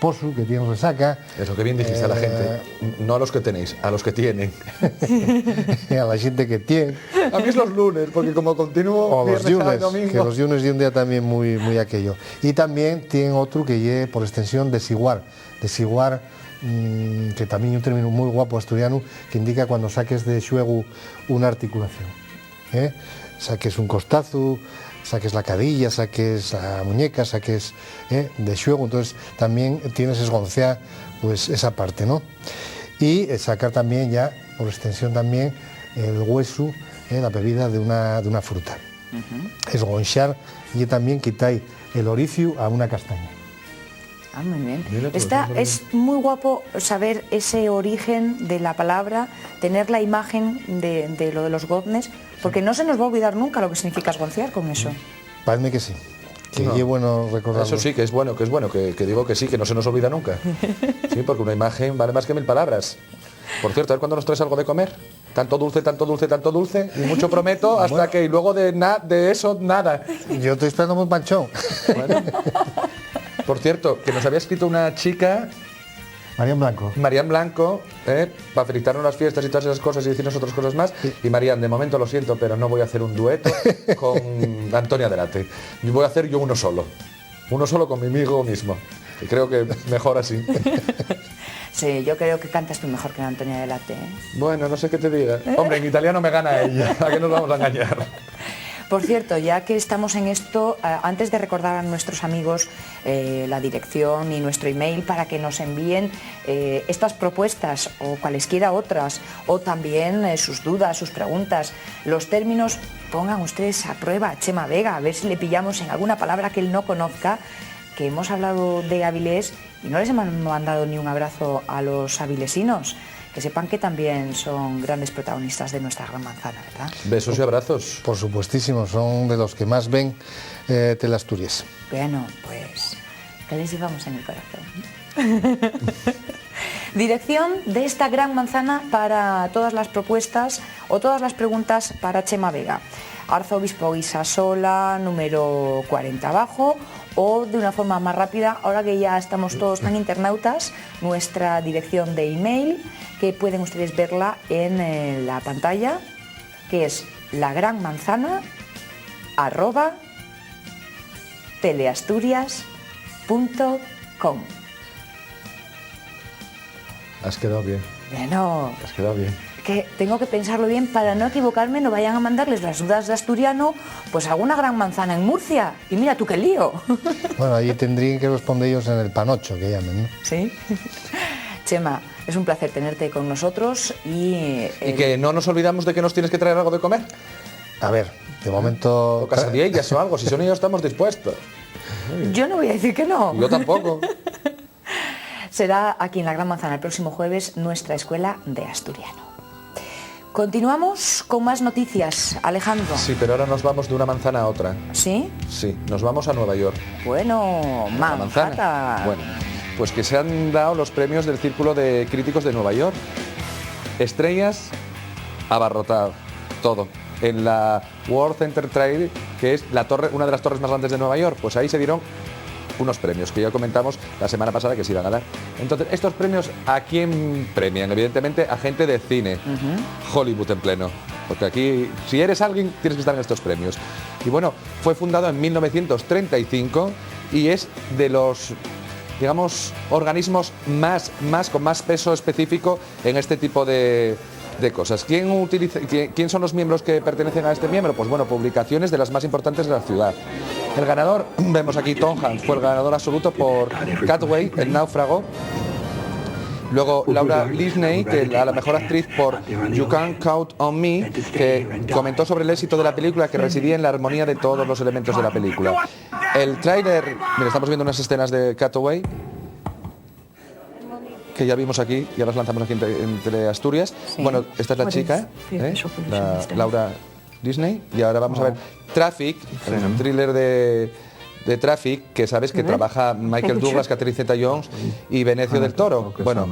posu, que tiene resaca. Eso que bien dijiste a la gente, no a los que tenéis, a los que tienen. A la gente que tiene. A mí es los lunes, porque como continúo o los lunes, domingo. que los lunes de un día también muy aquello. Y también tiene otro que es por extensión desiguar, que también es un término muy guapo asturiano, que indica cuando saques de xuego una articulación. Saques un costazo, saques la cadilla, saques la muñeca, saques de xuego, entonces también tienes esgonciar pues esa parte, ¿no? Y sacar también ya, por extensión también, el hueso, la bebida de una fruta. Esgonchar y también quitáis el oricio a una castaña. Ah, muy bien. Es muy guapo saber ese origen de la palabra, tener la imagen de lo de los goznes, porque no se nos va a olvidar nunca lo que significa esgonciar con eso. Parece que sí, que es bueno recordarlo. Eso sí, que es bueno, que digo que sí, que no se nos olvida nunca. Sí, porque una imagen vale más que 1000 palabras. Por cierto, a ver cuándo nos traes algo de comer. Tanto dulce, tanto dulce, tanto dulce, y mucho prometo, hasta que y luego de eso, nada. Yo estoy esperando muy panchón. Bueno. Por cierto, que nos había escrito una chica... Marian Blanco, para felicitarnos las fiestas y todas esas cosas y decirnos otras cosas más. Sí. Y Marian, de momento lo siento, pero no voy a hacer un dueto con Antonia Delate. Voy a hacer yo uno solo con mi amigo mismo. Y creo que mejor así. Sí, yo creo que cantas tú mejor que Antonia Delate. Bueno, no sé qué te diga. Hombre, en italiano me gana ella, ¿a qué nos vamos a engañar? Por cierto, ya que estamos en esto, antes de recordar a nuestros amigos la dirección y nuestro email para que nos envíen estas propuestas o cualesquiera otras, o también sus dudas, sus preguntas, los términos, pongan ustedes a prueba a Chema Vega, a ver si le pillamos en alguna palabra que él no conozca, que hemos hablado de Avilés y no les hemos mandado ni un abrazo a los avilesinos. Que sepan que también son grandes protagonistas de nuestra Gran Manzana, ¿verdad? Besos y abrazos. Por supuestísimo, son de los que más ven Teleasturias. Bueno, pues que les llevamos en el corazón. Dirección de esta Gran Manzana para todas las propuestas o todas las preguntas para Chema Vega. Arzobispo Guisasola, número 40 abajo, o de una forma más rápida, ahora que ya estamos todos tan internautas, nuestra dirección de email, que pueden ustedes verla en la pantalla, que es lagranmanzana@teleasturias.com. Has quedado bien. Bueno. Has quedado bien. Que tengo que pensarlo bien para no equivocarme, no vayan a mandarles las dudas de asturiano, pues a una Gran Manzana en Murcia. Y mira tú qué lío. Bueno, allí tendrían que responder ellos en el panocho, que llamen, ¿no? Sí. Chema, es un placer tenerte con nosotros y... Y que no nos olvidamos de que nos tienes que traer algo de comer. A ver, de momento... O casadillas o algo, si son ellos estamos dispuestos. Yo no voy a decir que no. Yo tampoco. Será aquí en la Gran Manzana el próximo jueves nuestra escuela de asturiano. Continuamos con más noticias, Alejandro. Sí, pero ahora nos vamos de una manzana a otra. ¿Sí? Sí, nos vamos a Nueva York. Bueno, manzana. Bueno, pues que se han dado los premios del Círculo de Críticos de Nueva York. Estrellas, abarrotado, todo. En la World Center Trade, que es la torre, una de las torres más grandes de Nueva York, pues ahí se dieron unos premios que ya comentamos la semana pasada que se iban a dar. Entonces, estos premios, ¿a quién premian? Evidentemente a gente de cine, Hollywood en pleno, porque aquí, si eres alguien, tienes que estar en estos premios. Y bueno, fue fundado en 1935 y es de los, digamos, organismos con más peso específico en este tipo de cosas. ¿Quién son los miembros que pertenecen a este miembro? Pues bueno, publicaciones de las más importantes de la ciudad. El ganador, vemos aquí Tom Hanks, fue el ganador absoluto por Catway, El náufrago. Luego Laura Linney, que a la mejor actriz por You Can't Count on Me, que comentó sobre el éxito de la película, que residía en la armonía de todos los elementos de la película. El tráiler, mira, estamos viendo unas escenas de Catway, que ya vimos aquí, ya las lanzamos aquí entre Asturias. Sí. Bueno, esta es la chica, Laura Linney, y ahora vamos a ver Traffic, un thriller de Traffic, que sabes que trabaja Michael Douglas, Catherine Zeta-Jones y Benicio del Toro. Bueno,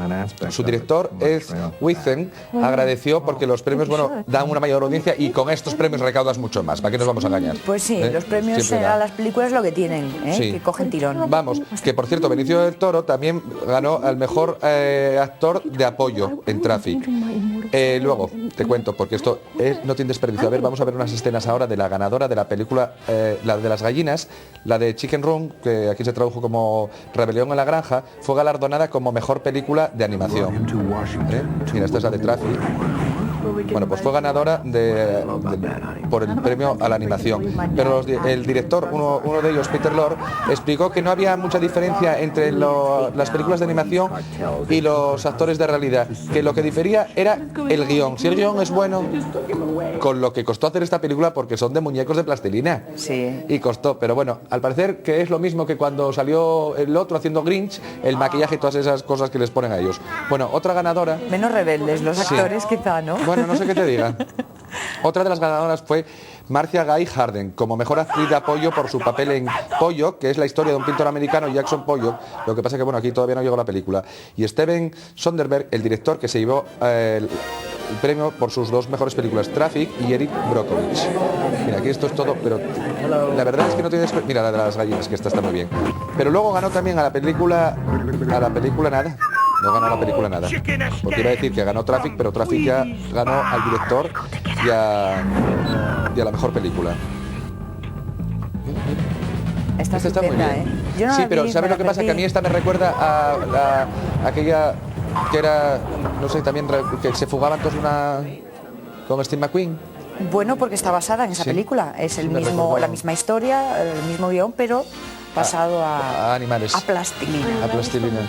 su director es Withen, agradeció porque los premios, bueno, dan una mayor audiencia y con estos premios recaudas mucho más. ¿Para qué nos vamos a engañar? Pues sí, los premios a las películas lo que tienen, sí, que cogen tirón. Vamos, que por cierto, Benicio del Toro también ganó al mejor actor de apoyo en Traffic. Luego, te cuento, porque esto no tiene desperdicio. A ver, vamos a ver unas escenas ahora de la ganadora de la película, la de las gallinas, la de Chicken Run, que aquí se tradujo como Rebelión en la Granja, fue galardonada como mejor película de animación. Mira, esta es la de Traffic. Bueno, pues fue ganadora por el premio a la animación. Pero el director, uno de ellos, Peter Lorre, explicó que no había mucha diferencia entre las películas de animación y los actores de realidad, que lo que difería era el guión. Si el guión es bueno, con lo que costó hacer esta película, porque son de muñecos de plastilina. Sí. Y costó, pero bueno, al parecer que es lo mismo que cuando salió el otro haciendo Grinch, el maquillaje y todas esas cosas que les ponen a ellos. Bueno, otra ganadora... Menos rebeldes los actores, quizá, ¿no? Bueno, no sé qué te diga. Otra de las ganadoras fue Marcia Gay Harden, como mejor actriz de apoyo por su papel en Pollock, que es la historia de un pintor americano, Jackson Pollock. Lo que pasa que, bueno, aquí todavía no llegó la película. Y Steven Soderbergh, el director que se llevó el premio por sus dos mejores películas, Traffic y Eric Brockovich. Mira, aquí esto es todo, pero la verdad es que no tienes... Mira, la de las gallinas, que esta está muy bien. Pero luego ganó también a la película nada. No ganó la película nada. Porque iba a decir que ganó Traffic, pero Traffic ya ganó al director y a la mejor película. Esta está muy bien. Yo no sí, la pero vi, ¿sabes me lo que la pasa? Que a perdí. mí esta me recuerda a aquella que era, no sé, también que se fugaban todos con Steve McQueen. Bueno, porque está basada en esa Sí. película. Es el Me mismo, recordó. la misma historia, el mismo guión, pero pasado A animales. a plastilina. A plastilina.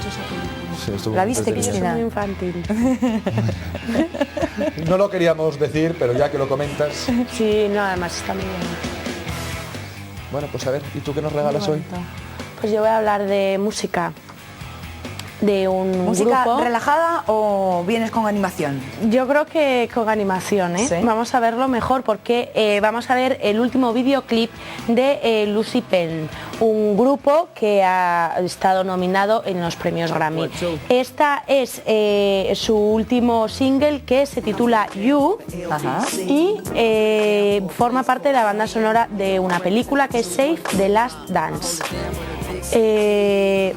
Sí, estuvo ¿La viste, entretenida. Cristina? Muy infantil. No lo queríamos decir, pero ya que lo comentas. Sí, no, además está muy bien. Bueno, pues a ver, ¿y tú qué nos regalas hoy? Pues yo voy a hablar de música. De un ¿Música grupo. relajada o vienes con animación? Yo creo que con animación, ¿eh? Sí. Vamos a verlo mejor porque vamos a ver el último videoclip de Lucy Penn, un grupo que ha estado nominado en los premios Grammy. Esta es su último single, que se titula You. Ajá. Y forma parte de la banda sonora de una película que es Save the Last Dance.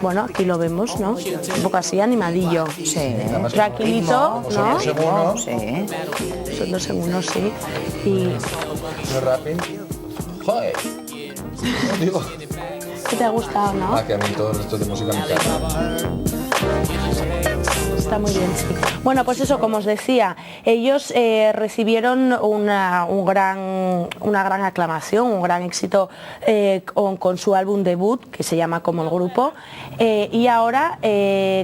Bueno, aquí lo vemos, ¿no? Un poco así, animadillo. Sí. Tranquilito, ¿no? Sí. Son 2 segundos, sí. Y Muy rápido. Joder. Digo. ¿qué te ha gustado, no? Que a mí todo esto de música me encanta. Está muy bien, sí. Bueno, pues eso, como os decía, ellos recibieron una gran aclamación, un gran éxito con su álbum debut, que se llama como el grupo, y ahora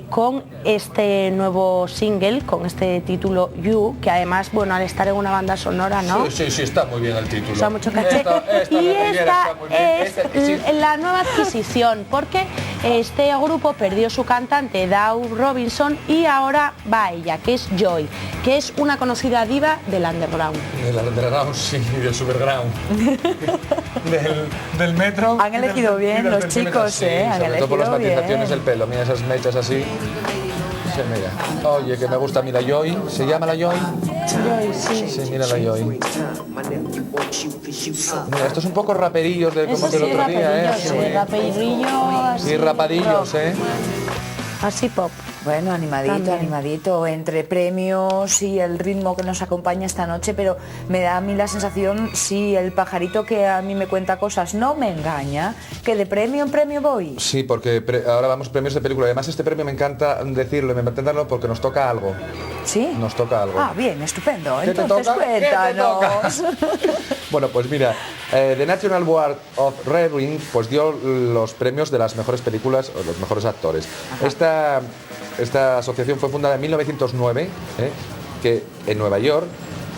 con este nuevo single, con este título You, que además, bueno, al estar en una banda sonora, ¿no? Sí, está muy bien el título. O sea, mucho caché. Y esta es la nueva adquisición, porque este grupo perdió su cantante Dow Robinson y ahora va ella, que es Joy, que es una conocida diva del underground. Del underground, sí, del superground. del metro. Han elegido bien los chicos, sí, Han sobre todo por las elegido matizaciones bien. del pelo. Mira esas mechas así. Sí, mira. Oye, que me gusta a mí la Joy. ¿Se llama la Joy? Joy, sí. Sí, mira la Joy. Mira, estos un poco raperillos de como Eso del sí, otro día, raperillo, sí, raperillo, así. Sí, rapadillos, Así pop. Bueno, animadito, También. animadito, entre premios y el ritmo que nos acompaña esta noche, pero me da a mí la sensación, si el pajarito que a mí me cuenta cosas no me engaña, que de premio en premio voy. Sí, porque ahora vamos premios de película. Además, este premio me encanta decirlo, me encanta darlo porque nos toca algo. ¿Sí? Nos toca algo. Ah, bien, estupendo. ¿Qué te Entonces toca? ¿Qué te cuéntanos. Bueno, pues mira, The National Board of Review pues dio los premios de las mejores películas o los mejores actores. Esta asociación fue fundada en 1909, que en Nueva York,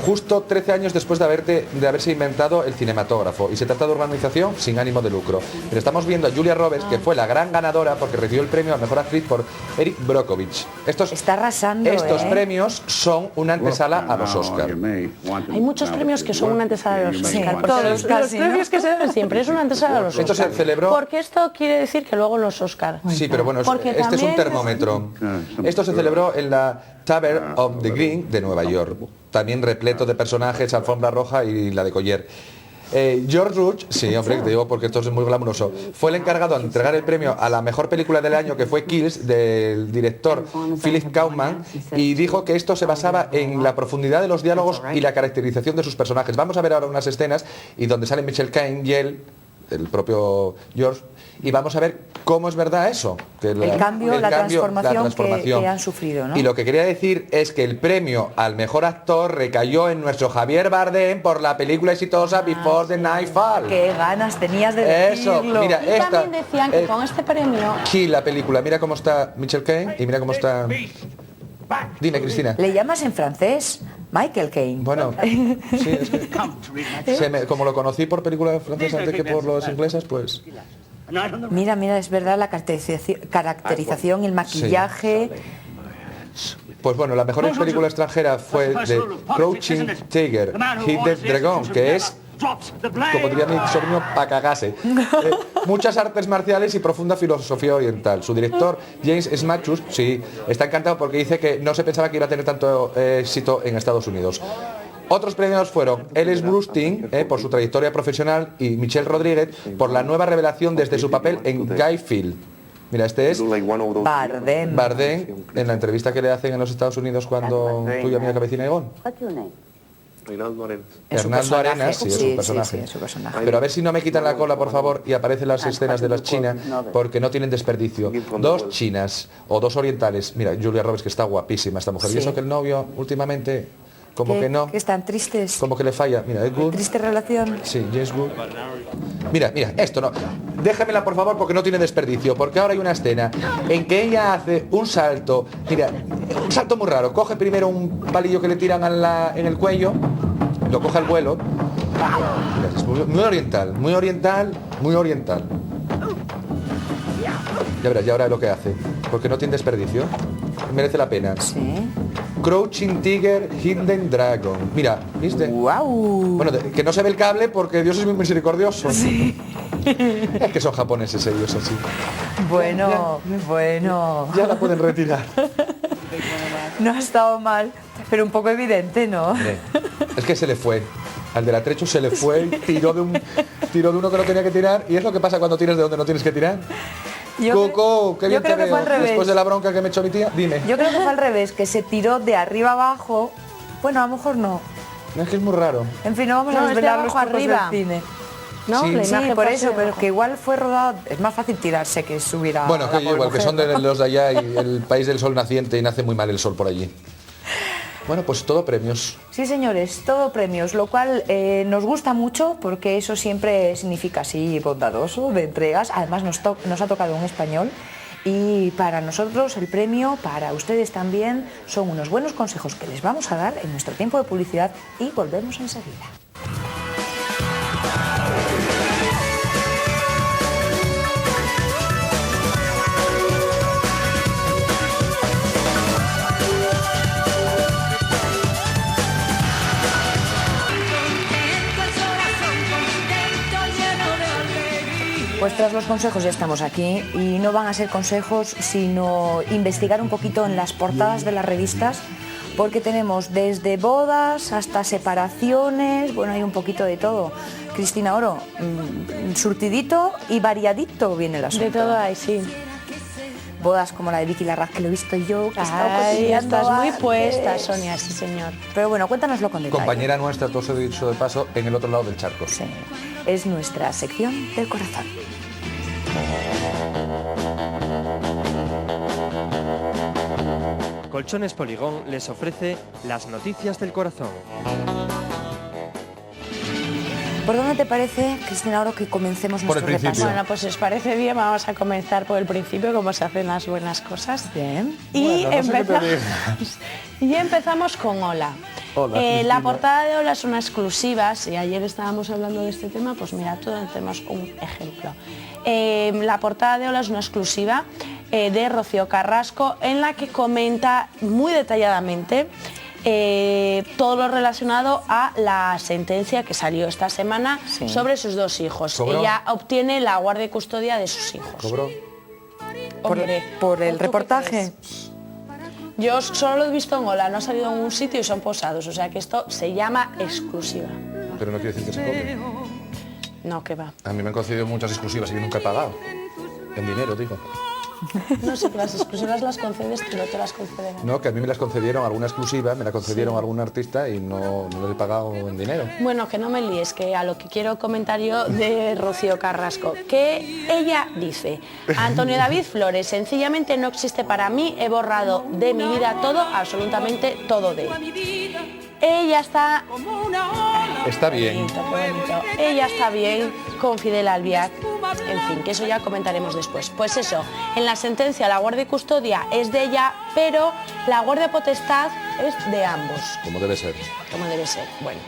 justo 13 años después de haberse inventado el cinematógrafo, y se trata de una organización sin ánimo de lucro. Pero estamos viendo a Julia Roberts, que fue la gran ganadora porque recibió el premio a mejor actriz por Eric Brockovich. Está arrasando. Estos premios son una antesala a los Oscar. Hay muchos premios que son una antesala de los Oscar. Porque todos los casi, ¿no? premios que se dan siempre es una antesala de los Esto Oscar. se celebró. Porque esto quiere decir que luego los Oscar. Sí, pero bueno, Porque este es un también- termómetro. Esto se celebró en la Tavern of the Green de Nueva York, también repleto de personajes, alfombra roja y la de Collier. George Rush, sí, hombre, te digo porque esto es muy glamuroso, fue el encargado de entregar el premio a la mejor película del año, que fue Kills, del director Philip Kaufman, y dijo que esto se basaba en la profundidad de los diálogos y la caracterización de sus personajes. Vamos a ver ahora unas escenas y donde sale Michael Caine y él, el propio George, y vamos a ver cómo es verdad eso. Que El cambio, la transformación que han sufrido, ¿no? Y lo que quería decir es que el premio al mejor actor recayó en nuestro Javier Bardem por la película exitosa Before the Night Falls. Qué ganas tenías de Eso, decirlo. mira, Y esta, también decían que con este premio sí, la película, mira cómo está Michael Caine y mira cómo está... Dime, Cristina. ¿Le llamas en francés? Michael Caine. Bueno, sí, es que como lo conocí por películas francesas antes que por los inglesas, pues... Mira, es verdad la caracterización, el maquillaje. Pues bueno, la mejor película extranjera fue de Crouching Tiger, Hidden Dragon, que es, como diría mi sobrino, pa' cagase. Muchas artes marciales y profunda filosofía oriental. Su director, James Smachus, sí, está encantado porque dice que no se pensaba que iba a tener tanto éxito en Estados Unidos. Otros premios fueron Ellis Brustein por su trayectoria profesional y Michelle Rodríguez por la nueva revelación desde su papel en Guy Fawkes. Mira, este es Bardem en la entrevista que le hacen en los Estados Unidos cuando tuya mía cabecina Igón. Hernando Arenas, sí, es su personaje. Pero a ver si no me quitan la cola, por favor, y aparecen las escenas de las chinas, porque no tienen desperdicio. Dos chinas o dos orientales. Mira, Julia Roberts, que está guapísima esta mujer. Y eso que el novio últimamente, como que no. Que están tristes. Como que le falla. Mira, es Good. Triste relación. Sí, James Good. Mira, esto no. Déjamela, por favor, porque no tiene desperdicio. Porque ahora hay una escena en que ella hace un salto. Mira, un salto muy raro. Coge primero un palillo que le tiran en el cuello, lo coge al vuelo. Mira, es muy oriental, muy oriental, muy oriental. Ya verás, ya ahora lo que hace. Porque no tiene desperdicio. Merece la pena. Sí. Crouching Tiger, Hidden Dragon. Mira, ¿viste? Wow. Bueno, que no se ve el cable porque Dios es muy misericordioso. Sí. Es que son japoneses ellos así. Bueno. Ya la pueden retirar. No ha estado mal, pero un poco evidente, ¿no? Es que se le fue. Al del atrecho se le fue y tiró de uno que no tenía que tirar. Y es lo que pasa cuando tiras de donde no tienes que tirar. Coco, qué bien te veo. Después de la bronca que me echó mi tía, dime. Yo creo que fue al revés, que se tiró de arriba abajo. Bueno, a lo mejor no. Es que es muy raro. En fin, no vamos a desvelar los trucos del cine. No, sí, por eso, pero que igual fue rodado. Es más fácil tirarse que subir a. Bueno, que igual, que son de los de allá y el país del sol naciente y nace muy mal el sol por allí. Bueno, pues todo premios. Sí, señores, todo premios, lo cual nos gusta mucho porque eso siempre significa así bondadoso de entregas. Además nos ha tocado un español y para nosotros el premio, para ustedes también, son unos buenos consejos que les vamos a dar en nuestro tiempo de publicidad y volvemos enseguida. Pues tras los consejos ya estamos aquí y no van a ser consejos sino investigar un poquito en las portadas de las revistas porque tenemos desde bodas hasta separaciones, bueno, hay un poquito de todo. Cristina Oro, surtidito y variadito viene el asunto. De todo hay, sí. Bodas como la de Vicky Larraz, que lo he visto yo, que estás muy puesta, Sonia, sí señor. Pero bueno, cuéntanoslo con detalle. Compañera nuestra, todo se ha dicho de paso, en el otro lado del charco. Sí, es nuestra sección del corazón. Colchones Poligón les ofrece las noticias del corazón. ¿Por dónde te parece, Cristina Oro, que comencemos nuestro repaso? Bueno, pues si os parece bien, vamos a comenzar por el principio, como se hacen las buenas cosas. Bien. Y, bueno, empezamos con Hola. La portada de Hola es una exclusiva. Si ayer estábamos hablando de este tema, pues mira, todos tenemos un ejemplo. La portada de Hola es una exclusiva de Rocío Carrasco en la que comenta muy detalladamente todo lo relacionado a la sentencia que salió esta semana sobre sus dos hijos. ¿Cobró? Ella obtiene la guardia y custodia de sus hijos. ¿Cobró? ¿Por el reportaje? Yo solo lo he visto en Hola, no ha salido en un sitio y son posados, o sea que esto se llama exclusiva. Pero no quiere decir que se cobre. No, que va. A mí me han concedido muchas exclusivas y yo nunca he pagado. En dinero, digo. No sé, que las exclusivas las concedes, pero te las conceden. No, que a mí me las concedieron alguna exclusiva, me la concedieron algún artista y no le he pagado en dinero. Bueno, que no me líes, que a lo que quiero comentar yo de Rocío Carrasco, que ella dice: Antonio David Flores, sencillamente no existe para mí, he borrado de mi vida todo, absolutamente todo de él. Ella está... Está bien. Ella está bien con Fidel Albiac. En fin, que eso ya comentaremos después. Pues eso, en la sentencia la guardia y custodia es de ella, pero la guardia potestad es de ambos. Como debe ser. Como debe ser, bueno.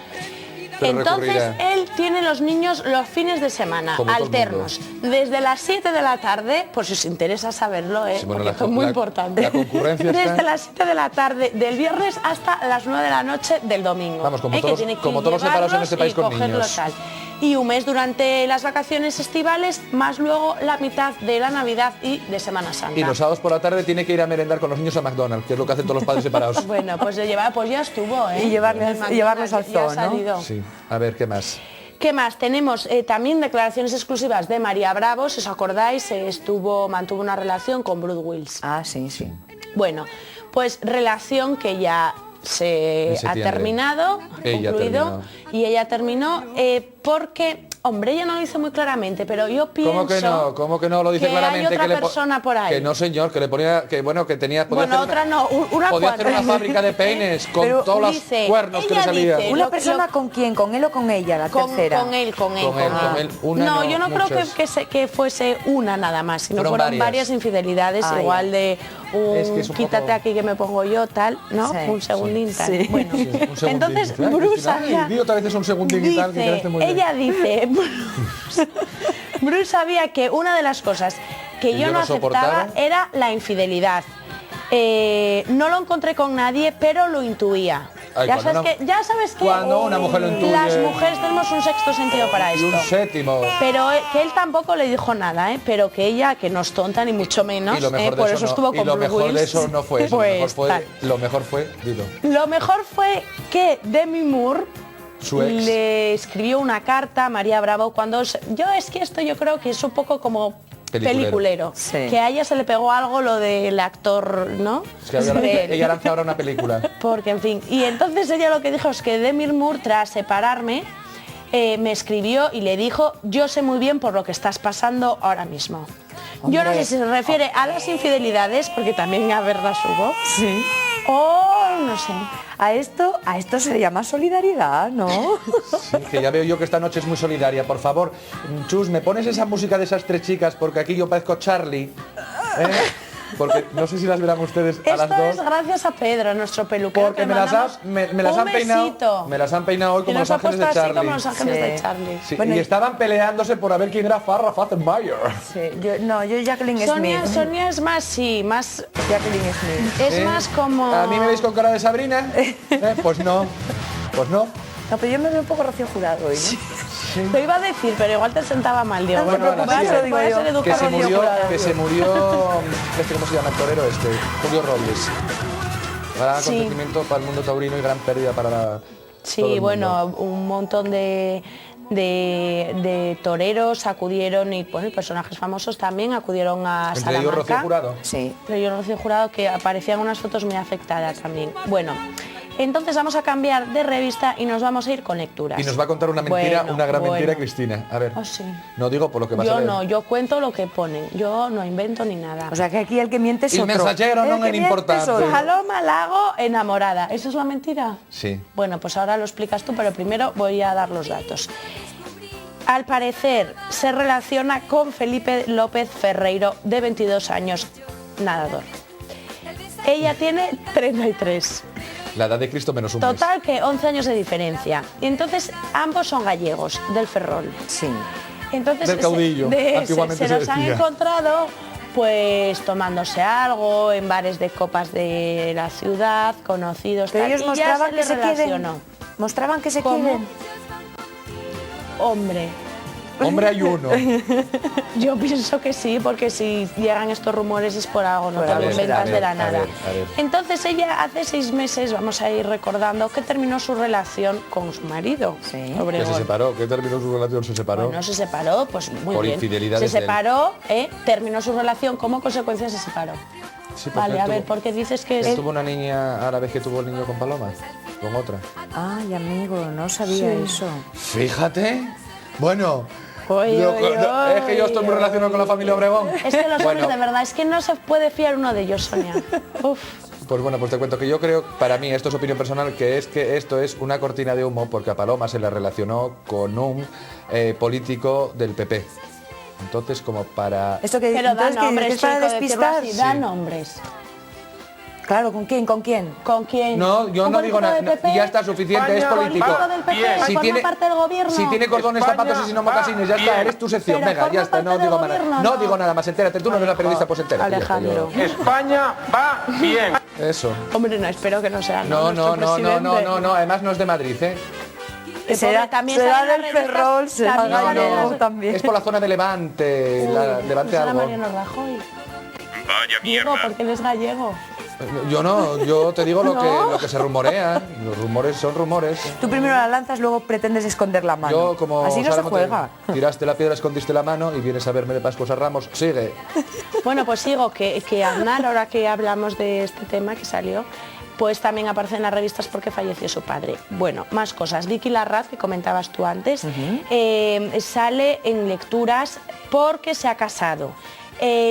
Pero entonces recurrirá. él tiene los niños los fines de semana, Como alternos. Desde las 7 de la tarde, por si os interesa saberlo, Sí, bueno, porque esto es muy importante. La concurrencia está... Desde las 7 de la tarde del viernes hasta las 9 de la noche del domingo. Vamos, como que todos, tiene que como todos los separados en este país y con cogerlo niños. tal. Y un mes durante las vacaciones estivales, más luego la mitad de la Navidad y de Semana Santa. Y los sábados por la tarde tiene que ir a merendar con los niños a McDonald's, que es lo que hacen todos los padres separados. Bueno, pues pues ya estuvo, ¿eh? Y llevarlos al ya ha zoo, ¿no? salido. Sí, a ver, ¿qué más? ¿Qué más? Tenemos también declaraciones exclusivas de María Bravo, si os acordáis, mantuvo una relación con Bruce Willis. Ah, sí, sí. Bueno, pues relación que ya se ha terminado, concluido, y ella terminó porque, hombre, ella no lo dice muy claramente, pero yo pienso... ¿Cómo que no lo dice claramente? Hay otra que persona por ahí. Que no, señor, que le ponía, que bueno, que tenía... Bueno, otra no, una podía hacer una fábrica de peines con todos los cuernos que le salían. ¿Una persona con quién? ¿Con él o con ella, la tercera? Con él. Una, yo no creo que fuese una nada más, sino fueron varias infidelidades, igual de quítate aquí que me pongo yo, tal, ¿no? Sí. Un segundín, tal. Sí. Bueno, Un segundín. entonces Ay, Bruce Cristina, sabía... di otra vez un segundín y tal, que quedaste muy bien. Ella dice, Bruce sabía que una de las cosas que yo no aceptaba era la infidelidad. No lo encontré con nadie, pero lo intuía. Ay, ya sabes que cuando una mujer lo intuye, las mujeres tenemos un sexto sentido para y esto. un séptimo. Pero que él tampoco le dijo nada, pero que ella, que no es tonta ni mucho menos, Y lo mejor de por eso eso no- estuvo y con lo Bruce mejor de Willis. eso no fue eso, Pues, lo mejor fue, dilo. lo mejor fue que Demi Moore Su ex. le escribió una carta a María Bravo cuando... yo creo que es un poco como peliculero. Sí. Que a ella se le pegó algo lo del actor, ¿no? Es que ella lanza ahora una película. Porque, en fin, y entonces ella lo que dijo es que Demi Moore, tras separarme, me escribió y le dijo, yo sé muy bien por lo que estás pasando ahora mismo. Hombre. Yo no sé si se refiere a las infidelidades, porque también a verdad hubo. Sí. O no sé. A esto se llama solidaridad, ¿no? Sí, que ya veo yo que esta noche es muy solidaria. Por favor, Chus, ¿me pones esa música de esas tres chicas? Porque aquí yo parezco Charlie. Porque no sé si las verán ustedes a las Esto dos. es gracias a Pedro, nuestro peluquero. Porque que me las mandamos han peinado. besito. Me las han peinado hoy Que como nos los ha ángeles puesto de así Charlie. como los ángeles de Charlie. Sí, Bueno, y estaban peleándose por a ver quién era Farrah Fattenmayer. Sí, yo Jacqueline Smith. Sonia es más, sí, más... Jacqueline Smith. Es más como... ¿A mí me veis con cara de Sabrina? Pues no. Pues no. No, pero yo me veo un poco Rocío Jurado hoy, ¿no? Lo iba a decir, pero igual te sentaba mal, digo. No te Bueno, preocupes, voy a lo ser- digo voy a yo. ser educado Que se Rocío murió, Jurado. ¿cómo se llama el torero este? Julio Robles. Gran Sí. acontecimiento para el mundo taurino y gran pérdida para todo Sí, el bueno, mundo. un montón de toreros acudieron y bueno, personajes famosos también acudieron a Entre ellos Rocío Salamanca. Jurado. Sí. Pero yo Rocío Jurado, que aparecían unas fotos muy afectadas también. Bueno, entonces vamos a cambiar de revista y nos vamos a ir con lecturas. Y nos va a contar una mentira, Bueno, una gran mentira, bueno. Cristina. A ver. Oh, sí. No digo por lo que vas a Yo leer. no, yo cuento lo que ponen, yo no invento ni nada. O sea que aquí el que miente es El otro. mensajero non El é que miente importante. es otro. Paloma Lago enamorada, ¿eso es la mentira? Sí. Bueno, pues ahora lo explicas tú, pero primero voy a dar los datos. Al parecer se relaciona con Felipe López Ferreiro, de 22 años, nadador. Ella tiene 33. La edad de Cristo menos un mes. Total que 11 años de diferencia. Y entonces ambos son gallegos, del Ferrol. Sí. Entonces Del caudillo, antiguamente se se los han decía. encontrado pues tomándose algo en bares de copas de la ciudad, conocidos. Pero tal, ellos y ya mostraban se que les se quieren. relacionó. Mostraban que se ¿Cómo? quieren. Hombre, Hombre hay uno. yo pienso que sí, porque si llegan estos rumores es por algo, no Por te lo algo inventas será. de la A nada. ver, a ver. Entonces ella hace 6 meses, vamos a ir recordando, que terminó su relación con su marido. Sí. Obregón. Que se separó. ¿Qué terminó su relación? Se separó. Bueno, se separó, pues muy Por bien. infidelidades Se de él. separó, terminó su relación, como consecuencia se separó. Sí, porque Vale, él a ver, tuvo- ¿por qué dices que él es...? tuvo una niña a la vez que tuvo el niño con Paloma. Con otra. Ay, amigo, no sabía Sí. eso. Fíjate. Bueno. Oye, yo- oye, es que yo estoy muy oye. relacionado con la familia Obregón. Es que los Bueno. hombres, de verdad, es que no se puede fiar uno de ellos, Sonia. Uf. Pues bueno, pues te cuento que yo creo, para mí, esto es opinión personal, que esto es una cortina de humo porque a Paloma se le relacionó con un político del PP. Entonces, como para... Esto que Pero da entonces, que nombres, es para chico, decirlo despistar. así, da Sí. nombres. Claro, ¿con quién? ¿Con quién? ¿Con quién? No, yo no digo nada. Ya está suficiente, es político. Si tiene parte del gobierno. Si tiene cordones, zapatos y si no mocasines, ya está, eres tu sección. Venga, ya está, no digo nada. No digo nada más, entérate, tú no eres la periodista, pues entérate. Alejandro. España va bien. Eso. Hombre, no, espero que no sea. No, además no es de Madrid, ¿eh? Será del Ferrol, será gallego también. Es por la zona de Levante, Levante algo. Mariano Rajoy. Vaya Diego, porque él es gallego. Yo te digo lo que se rumorea. Los rumores son rumores. Tú primero la lanzas, luego pretendes esconder la mano. Yo, como así no se juega. Tiraste la piedra, escondiste la mano y vienes a verme de Pascuas a Ramos. Sigue. Bueno, pues sigo, que Aznar, ahora que hablamos de este tema que salió, pues también aparece en las revistas porque falleció su padre. Bueno, más cosas. Vicky Larraz, que comentabas tú antes, sale en lecturas porque se ha casado.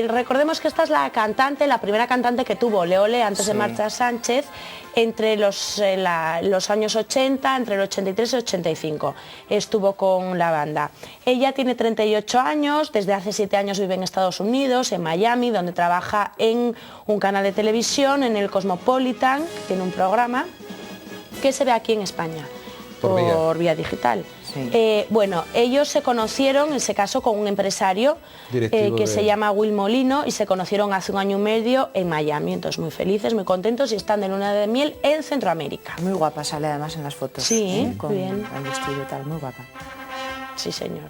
Recordemos que esta es la primera cantante que tuvo Ole Ole antes de Marta Sánchez, entre los años 80, entre el 83 y el 85. Estuvo con la banda. Ella tiene 38 años, desde hace 7 años vive en Estados Unidos, en Miami, donde trabaja en un canal de televisión, en el Cosmopolitan, que tiene un programa que se ve aquí en España, por vía digital. Sí. Bueno, ellos se conocieron, él se casó con un empresario que se llama Will Molino y se conocieron hace 1 año y medio en Miami, entonces muy felices, muy contentos y están de luna de miel en Centroamérica. Muy guapa sale además en las fotos. Sí, con bien. el vestido y tal, muy guapa. Sí, señor.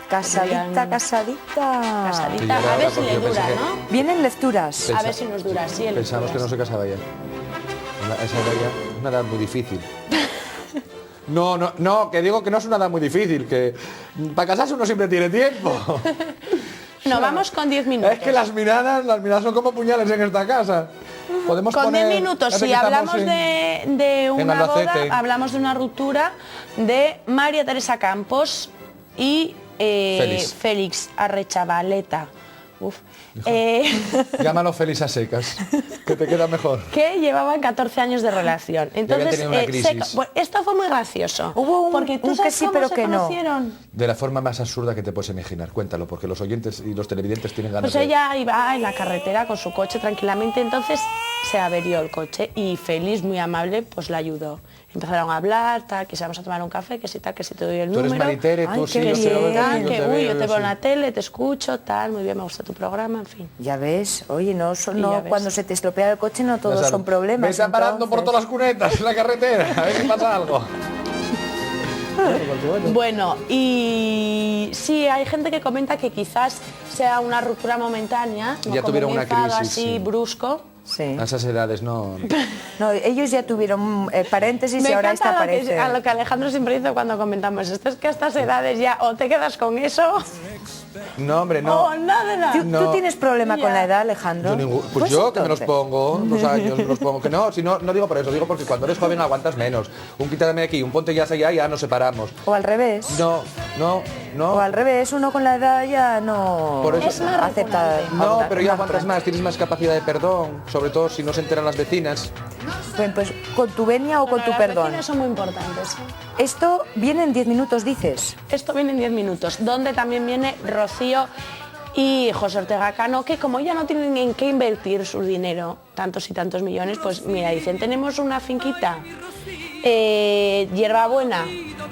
Casadita, casadita. Casadita, a ver si le dura, ¿no? Vienen lecturas. A ver si nos dura, sí. Pensamos que no se casaba ya. Esa era ya una edad muy difícil. No, que digo que no es una edad muy difícil, que para casarse uno siempre tiene tiempo. No, vamos con 10 minutos. Es que las miradas son como puñales en esta casa. Podemos con poner, 10 minutos, si hablamos de una boda, hablamos de una ruptura de María Teresa Campos y Félix Arrechavaleta. Llámalo Félix a secas, que te queda mejor. Que llevaban 14 años de relación. Entonces, esto fue muy gracioso. Hubo porque tú sabes sí, cómo pero se que conocieron. no. De la forma más absurda que te puedes imaginar. Cuéntalo, porque los oyentes y los televidentes tienen ganas pues ella iba en la carretera con su coche tranquilamente, entonces se averió el coche y Félix, muy amable, pues la ayudó. Empezaron a hablar, tal, que si vamos a tomar un café, que si tal, que si te doy el número. Tú eres Maritere, tú sí, yo te veo en la tele, te escucho, tal, muy bien, me gusta tu programa, en fin. Ya ves, oye, no cuando se te estropea el coche no todos son problemas. Me está parando por todas las cunetas en la carretera, a ver si pasa algo. Bueno, y sí, hay gente que comenta que quizás sea una ruptura momentánea, ya tuvieron una crisis así brusco. Sí. A esas edades no, ellos ya tuvieron paréntesis y ahora esta aparece. A lo que Alejandro siempre dice cuando comentamos esto, es que a estas edades ya o te quedas con eso. No, hombre, no. Oh, nada. ¿Tú tienes problema con la edad, Alejandro? Pues yo que me los pongo, 2 años me los pongo. Que no, si no digo por eso, digo porque cuando eres joven aguantas menos. Un quítame aquí, un ponte ya hacia allá, ya nos separamos. O al revés. No. O al revés, uno con la edad ya no acepta. No, pero ya aguantas más, tienes más capacidad de perdón, sobre todo si no se enteran las vecinas. Bueno, pues con tu venia o con tu perdón. Las vecinas son muy importantes. Esto viene en 10 minutos, dices. Esto viene en 10 minutos, donde también viene Rocío y José Ortega Cano, que como ya no tienen en qué invertir su dinero, tantos y tantos millones, pues mira, dicen, tenemos una finquita, Hierbabuena.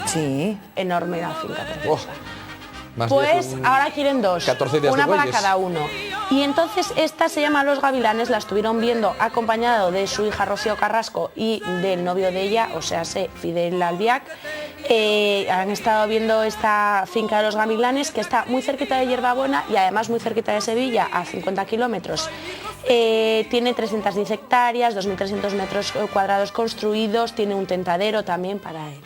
Sí. Enorme la finca. Pues ahora quieren 2, una para bueyes. cada uno. Y entonces esta se llama Los Gavilanes, la estuvieron viendo acompañado de su hija Rocío Carrasco y del novio de ella, o sea, Fidel Albiac. Han estado viendo esta finca de Los Gavilanes, que está muy cerquita de Hierbabuena y además muy cerquita de Sevilla, a 50 kilómetros. Tiene 310 hectáreas, 2.300 metros cuadrados construidos, tiene un tentadero también para él.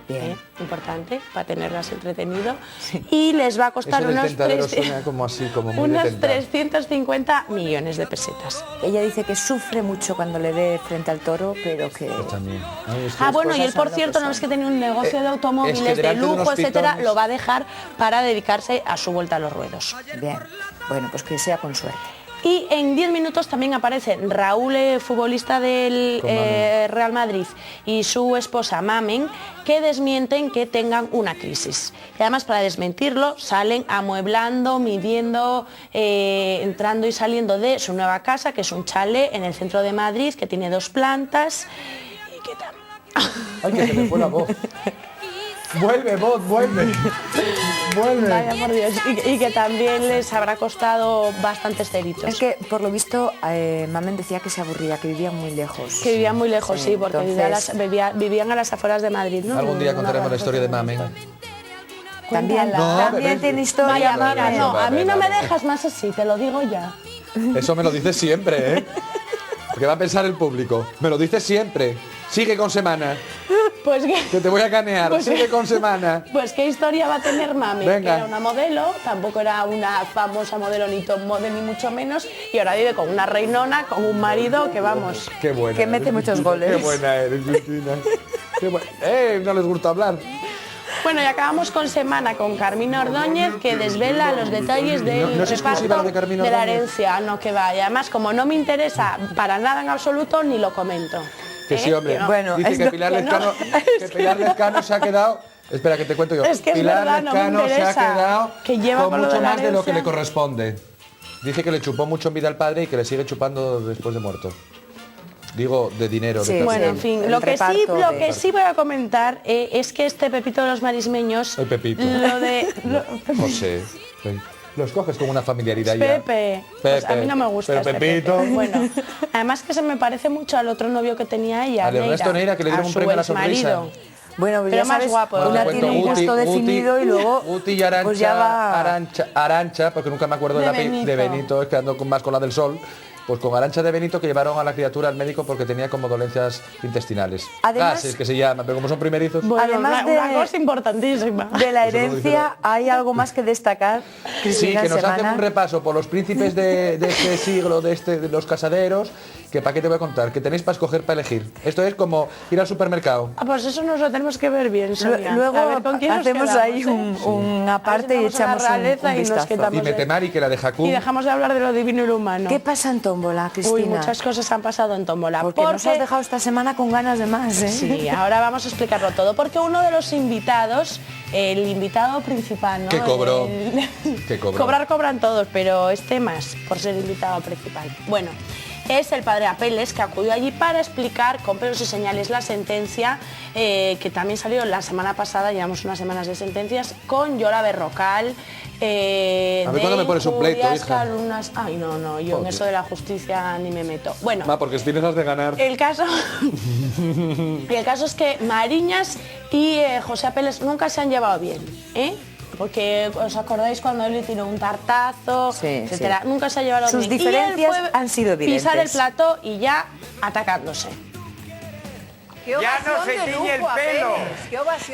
Bien. Importante para tenerlas entretenido. Sí. Y les va a costar unos 350 millones de pesetas. Ella dice que sufre mucho cuando le dé frente al toro, pero que... También. Bueno, y él, por cierto, no es que tenía un negocio de automóviles, de lujo, etcétera, lo va a dejar para dedicarse a su vuelta a los ruedos. Bien, bueno, pues que sea con suerte. Y en 10 minutos también aparece Raúl, futbolista del Real Madrid, y su esposa Mamen, que desmienten que tengan una crisis. Y además, para desmentirlo, salen amueblando, midiendo, entrando y saliendo de su nueva casa, que es un chalet en el centro de Madrid, que tiene 2 plantas. ¿Y qué tal? Ay, que se me fue la voz. Vuelve, voz, vuelve. Vuelve. Vaya por Dios. Y que también les habrá costado bastantes ceritos. Es que, por lo visto, Mamen decía que se aburría, que vivían muy lejos. Que vivían muy lejos, sí, porque entonces... vivían a las afueras de Madrid, ¿no? Algún día contaremos la historia de Mamen. También, No, también tiene historia. Vaya, mira, no, a mí no me no. dejas más así, te lo digo ya. Eso me lo dices siempre, ¿eh? Porque va a pensar el público. Me lo dices siempre. Sigue con semana. Pues que te voy a canear. Pues sigue con semana. Pues qué historia va a tener Mami. Venga. Era una modelo, tampoco era una famosa modelo ni top model ni mucho menos, y ahora vive con una reinona, con un marido que vamos. Qué buena. Que mete muchos goles. Qué buena eres, Cristina. Qué buena. No les gusta hablar. Bueno, y acabamos con semana con Carmina Ordóñez, que desvela los detalles del ¿No es exclusiva reparto de Carmina de la Ordóñez? herencia. No, que vaya. Además, como no me interesa para nada en absoluto, ni lo comento. Que sí, hombre. Que no. Bueno, dice que Pilar Lezcano, que Pilar Lezcano se ha quedado... Espera, que te cuento yo. Es que es Pilar verdad, no me Lezcano se ha interesa. quedado Que lleva con con lo mucho de la más de lo que herencia. le corresponde. Dice que le chupó mucho en vida al padre y que le sigue chupando después de muerto. Digo, de dinero. Sí, de Bueno, casa. en fin, el lo que reparto sí voy a comentar es que este Pepito de los Marismeños, Ay, Pepito. lo de... José. Los coges con una familiaridad ya. Pepe, pues a mí no me gusta Pero este Pepito. Pepe. Bueno, además que se me parece mucho al otro novio que tenía ella, Al Ernesto Neira, que le dieron a un su premio a la sonrisa. exmarido. Bueno, pues Pero ya más sabes, guapo. una Te tiene un cuento, gusto definido y luego Uti y Arancha, pues ya va... Arancha, porque nunca me acuerdo De de Benito, es que ando más con la del Sol. Pues con Arancha de Benito, que llevaron a la criatura al médico porque tenía como dolencias intestinales. Además- Gases, que se llama, pero como son primerizos... Bueno, Además una cosa importantísima. de la Eso no lo dice herencia, hay algo más que destacar, Sí, Cristina, que nos hacen semana. un repaso por los príncipes de este siglo, de los casaderos, que para qué te voy a contar, que tenéis para escoger, para elegir. Esto es como ir al supermercado. Ah, pues eso nos lo tenemos que ver bien, Sonia. Luego A ver, ¿con quién nos hacemos quedamos, ahí una parte y A ver si vamos echamos a la un realeza y nos vistazo. quitamos Y Metemari, que la de Jacú. Y dejamos de hablar de lo divino y lo humano. ¿Qué pasa en tómbola, Cristina? Uy, muchas cosas han pasado en tómbola. Porque nos has dejado esta semana con ganas de más, ¿eh? Sí, ahora vamos a explicarlo todo, porque uno de los invitados, el invitado principal, ¿no? ¿Qué cobró? ¿Qué cobró? Cobrar cobran todos, pero este más, por ser invitado principal. Bueno, es el padre Apeles, que acudió allí para explicar con pelos y señales la sentencia, que también salió la semana pasada, llevamos unas semanas de sentencias, con Yola Berrocal. A ver, ¿cuándo me pones un pleito, injurias, hija? calumnias. Ay, no, yo en Joder. eso de la justicia ni me meto. Bueno, Porque tienes las de ganar. el caso es que Mariñas y José Apeles nunca se han llevado bien, ¿eh? Porque os acordáis cuando él le tiró un tartazo, Sí, etcétera. sí. Nunca se ha llevado Sus bien. Y él diferencias fue han sido evidentes. pisar el plató y ya atacándose. Ya no se tiñe el pelo.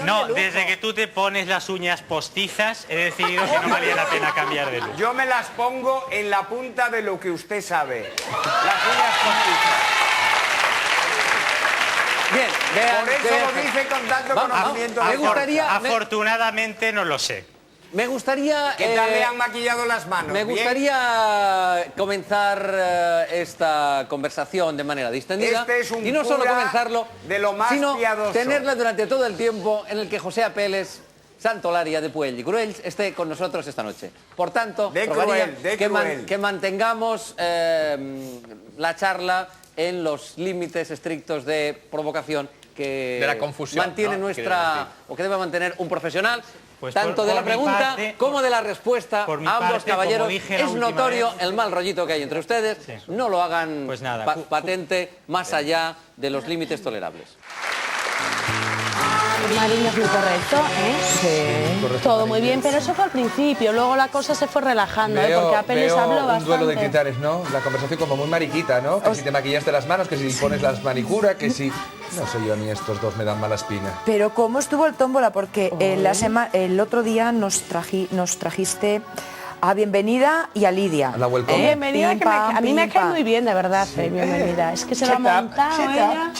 No, desde que tú te pones las uñas postizas, he decidido que no valía la pena cambiar de look. Yo me las pongo en la punta de lo que usted sabe. Las uñas postizas. Bien, vean, Por eso vean. lo dice con tanto Vamos, conocimiento me de gustaría- corta. Afortunadamente no lo sé. Me gustaría... ¿Qué tal le han maquillado las manos? Me ¿Bien? gustaría comenzar esta conversación de manera distendida. Este es un y no solo cura comenzarlo, de lo más sino piadoso. tenerla durante todo el tiempo en el que José Apeles, Santolaria de Puell y Cruells, esté con nosotros esta noche. Por tanto, De rogaría Cruel, de que, Cruel. que mantengamos la charla en los límites estrictos de provocación que De la confusión, mantiene ¿no? nuestra, o que debe mantener un profesional. Pues tanto por de la mi pregunta parte- como de la respuesta por mi a ambos parte, como caballeros. dije la Es última notorio vez- el mal rollito que hay entre ustedes. No lo hagan Pues nada, patente más allá de los límites tolerables. Mariñas muy correcto, ¿eh? Sí. Todo muy bien, pero eso fue al principio, luego la cosa se fue relajando, ¿eh? Porque Apeles habló un duelo de bastante. critares, ¿no? La conversación como muy mariquita, ¿no? Que si te maquillaste las manos, que si pones las manicuras, que si... No sé yo, ni estos dos me dan mala espina. Pero ¿cómo estuvo el tómbola? Porque el otro día nos trajiste a Bienvenida y a Lidia. La welcome. Bienvenida, Pim, que pam, a mí me pim, cae pam. muy bien, de verdad, Bienvenida. Es que se lo ha montado ella.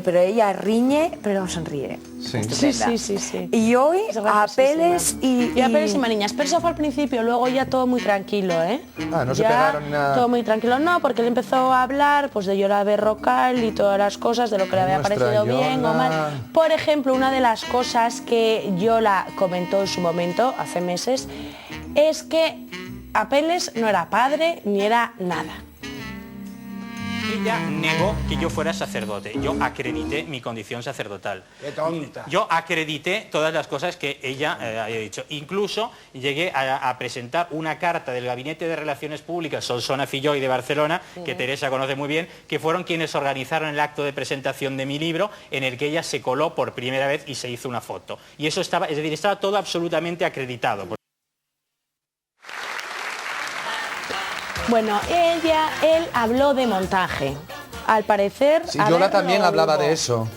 Pero ella riñe, pero sonríe. Sí. Sí, sí, sí. Y hoy Es a graciosísima. Peles y... Y a Peles y Mariñas. Pero eso fue al principio, luego ya todo muy tranquilo, ¿eh? Ah, no se Ya pegaron ni nada. todo muy tranquilo. No, porque él empezó a hablar pues de Yola Berrocal y todas las cosas, de lo que le había Nuestra parecido bien o Yola. mal. Por ejemplo, una de las cosas que Yola comentó en su momento, hace meses, es que a Peles no era padre ni era nada. Ella negó que yo fuera sacerdote. Yo acredité mi condición sacerdotal. Qué tonta. Yo acredité todas las cosas que ella había dicho. Incluso llegué a presentar una carta del Gabinete de Relaciones Públicas Solsona Filloy de Barcelona, que Teresa conoce muy bien, que fueron quienes organizaron el acto de presentación de mi libro, en el que ella se coló por primera vez y se hizo una foto. Y eso estaba, es decir, estaba todo absolutamente acreditado. Bueno, él habló de montaje. Al parecer... Sí, a Yola ver, también no hablaba hubo. de eso.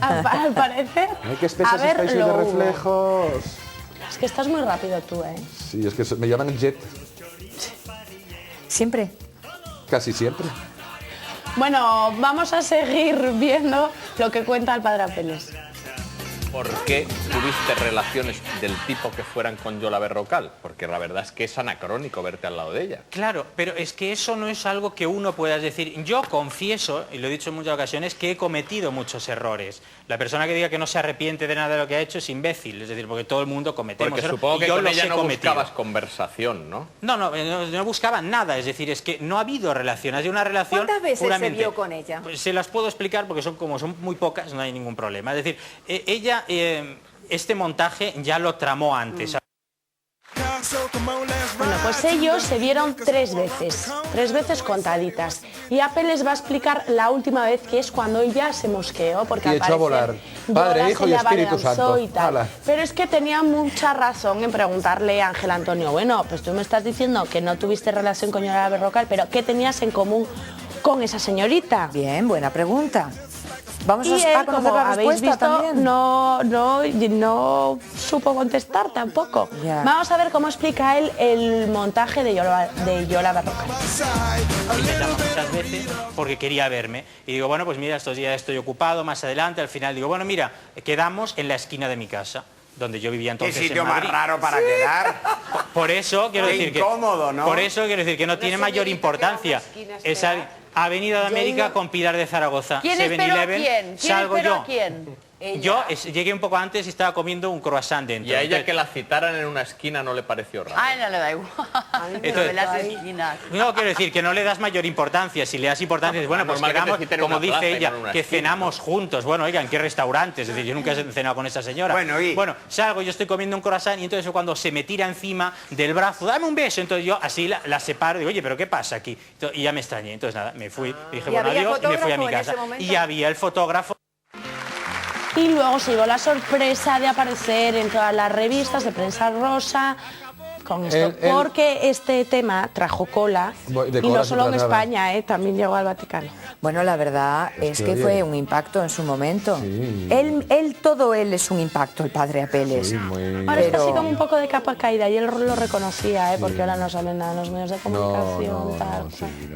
Al parecer... Ay, qué espesas a ver, estáis hoy lo de hubo. reflejos. Es que estás muy rápido tú, ¿eh? Sí, es que me llaman Jet Siempre. casi siempre. Bueno, vamos a seguir viendo lo que cuenta el padre Apeles. ¿Por qué tuviste relaciones del tipo que fueran con Yola Berrocal? Porque la verdad es que es anacrónico verte al lado de ella. Claro, pero es que eso no es algo que uno pueda decir. Yo confieso, y lo he dicho en muchas ocasiones, que he cometido muchos errores. La persona que diga que no se arrepiente de nada de lo que ha hecho es imbécil, es decir, porque todo el mundo cometemos Porque errores. supongo Y que yo con los ella he no cometido. buscabas conversación, ¿no? No buscaba nada, es decir, es que no ha habido relación, ha sido una relación ¿Cuántas veces puramente... se vio con ella? Pues se las puedo explicar porque son muy pocas, no hay ningún problema. Es decir, ella, este montaje ya lo tramó antes. Bueno, pues ellos se vieron tres veces contaditas. Y Apple les va a explicar la última vez, que es cuando ella se mosqueó, porque Y al echó a parecer volar. Padre, Yola Hijo se y le Espíritu abalanzó Santo. y tal. Hala. Pero es que tenía mucha razón en preguntarle a Ángel Antonio, bueno, pues tú me estás diciendo que no tuviste relación con Yola Berrocal, pero ¿qué tenías en común con esa señorita? Bien, buena pregunta. Vamos Y a él, conocer como la habéis respuesta visto, también. no supo contestar tampoco. Ya. Vamos a ver cómo explica él el montaje de Yola Berrocal. Me llama muchas veces porque quería verme. Y digo, bueno, pues mira, estos días estoy ocupado, más adelante, al final digo, bueno, mira, quedamos en la esquina de mi casa, donde yo vivía entonces Qué sitio en más Madrid. raro para quedar. Por eso quiero Qué decir incómodo, ¿no? Por eso quiero decir que no tiene mayor importancia. Esa Avenida de América con Pilar de Zaragoza. ¿Quién esperó a 7-Eleven, quién? salgo esperó yo. a quién? Yo llegué un poco antes y estaba comiendo un croissant dentro. Y a ella Entonces, que la citaran en una esquina no le pareció raro. Ay, no le da igual. Entonces, las esquinas. no, quiero decir que no le das mayor importancia. Si le das importancia, dices, bueno, pues normal que te quedamos, citen en como una plaza dice y ella, no en una que esquina, cenamos juntos. Bueno, oiga, ¿en qué restaurante? Es decir, yo nunca he cenado con esa señora. Bueno, salgo, yo estoy comiendo un croissant y entonces cuando se me tira encima del brazo, dame un beso. Entonces yo así la separo y digo, oye, ¿pero qué pasa aquí? Y ya me extrañé. Entonces nada, me fui, dije, ¿Y bueno, había adiós, y me fui a mi fotógrafo en casa. ese momento? Y había el fotógrafo. Y luego se llevó la sorpresa de aparecer en todas las revistas de prensa rosa con esto, porque este tema trajo cola, y no solo en España, también llegó al Vaticano. Bueno, la verdad es que oye. fue un impacto en su momento. Todo él es un impacto, el padre Apeles. Ahora está así como un poco de capa caída y él lo reconocía, porque ahora no salen nada en los medios de comunicación.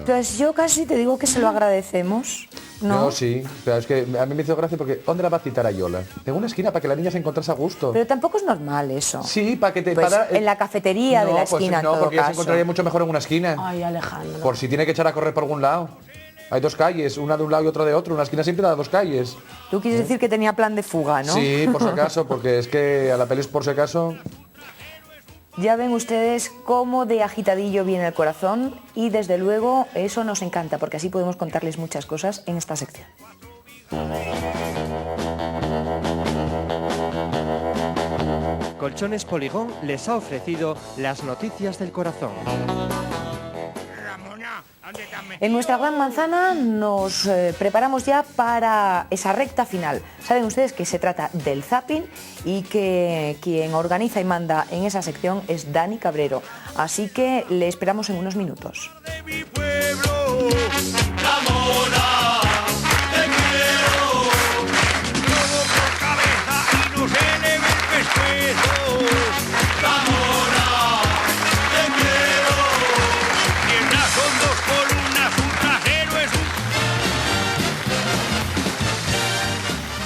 Pues yo casi te digo que se lo agradecemos. ¿No? No, sí, pero es que a mí me hizo gracia porque ¿dónde la va a citar a Yola? En una esquina para que la niña se encontrase a gusto. Pero tampoco es normal eso. Sí, para que te... Pues para, en la cafetería de la esquina, no, en todo porque ella se caso. encontraría mucho mejor en una esquina. Ay, Alejandro. Por si tiene que echar a correr por algún lado. Hay dos calles, una de un lado y otra de otro. Una esquina siempre da dos calles. Tú quieres decir que tenía plan de fuga, ¿no? Sí, por si acaso, porque es que a la Apeles por si acaso... Ya ven ustedes cómo de agitadillo viene el corazón y desde luego eso nos encanta porque así podemos contarles muchas cosas en esta sección. Colchones Poligón les ha ofrecido las noticias del corazón. En nuestra gran manzana nos preparamos ya para esa recta final. Saben ustedes que se trata del zapping y que quien organiza y manda en esa sección es Dani Cabrero. Así que le esperamos en unos minutos. Zamora.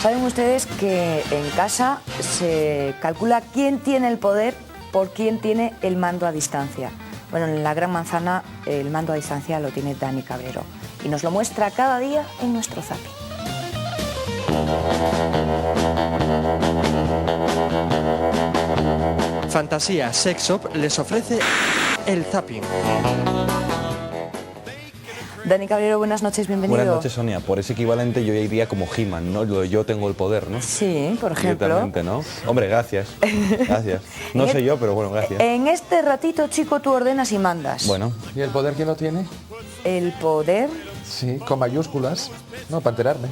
Saben ustedes que en casa se calcula quién tiene el poder por quién tiene el mando a distancia. Bueno, en la Gran Manzana el mando a distancia lo tiene Dani Cabrero y nos lo muestra cada día en nuestro zapping. Fantasía Sex Shop les ofrece el zapping. Dani Cabrero, buenas noches, bienvenido. Buenas noches, Sonia. Por ese equivalente yo ya iría como He-Man, ¿no? Yo tengo el poder, ¿no? Sí, por ejemplo. Directamente, ¿no? Hombre, gracias. Gracias. No sé yo, pero bueno, gracias. En este ratito, chico, tú ordenas y mandas. Bueno. ¿Y el poder quién lo tiene? El poder... Sí, con mayúsculas. No, para enterarme.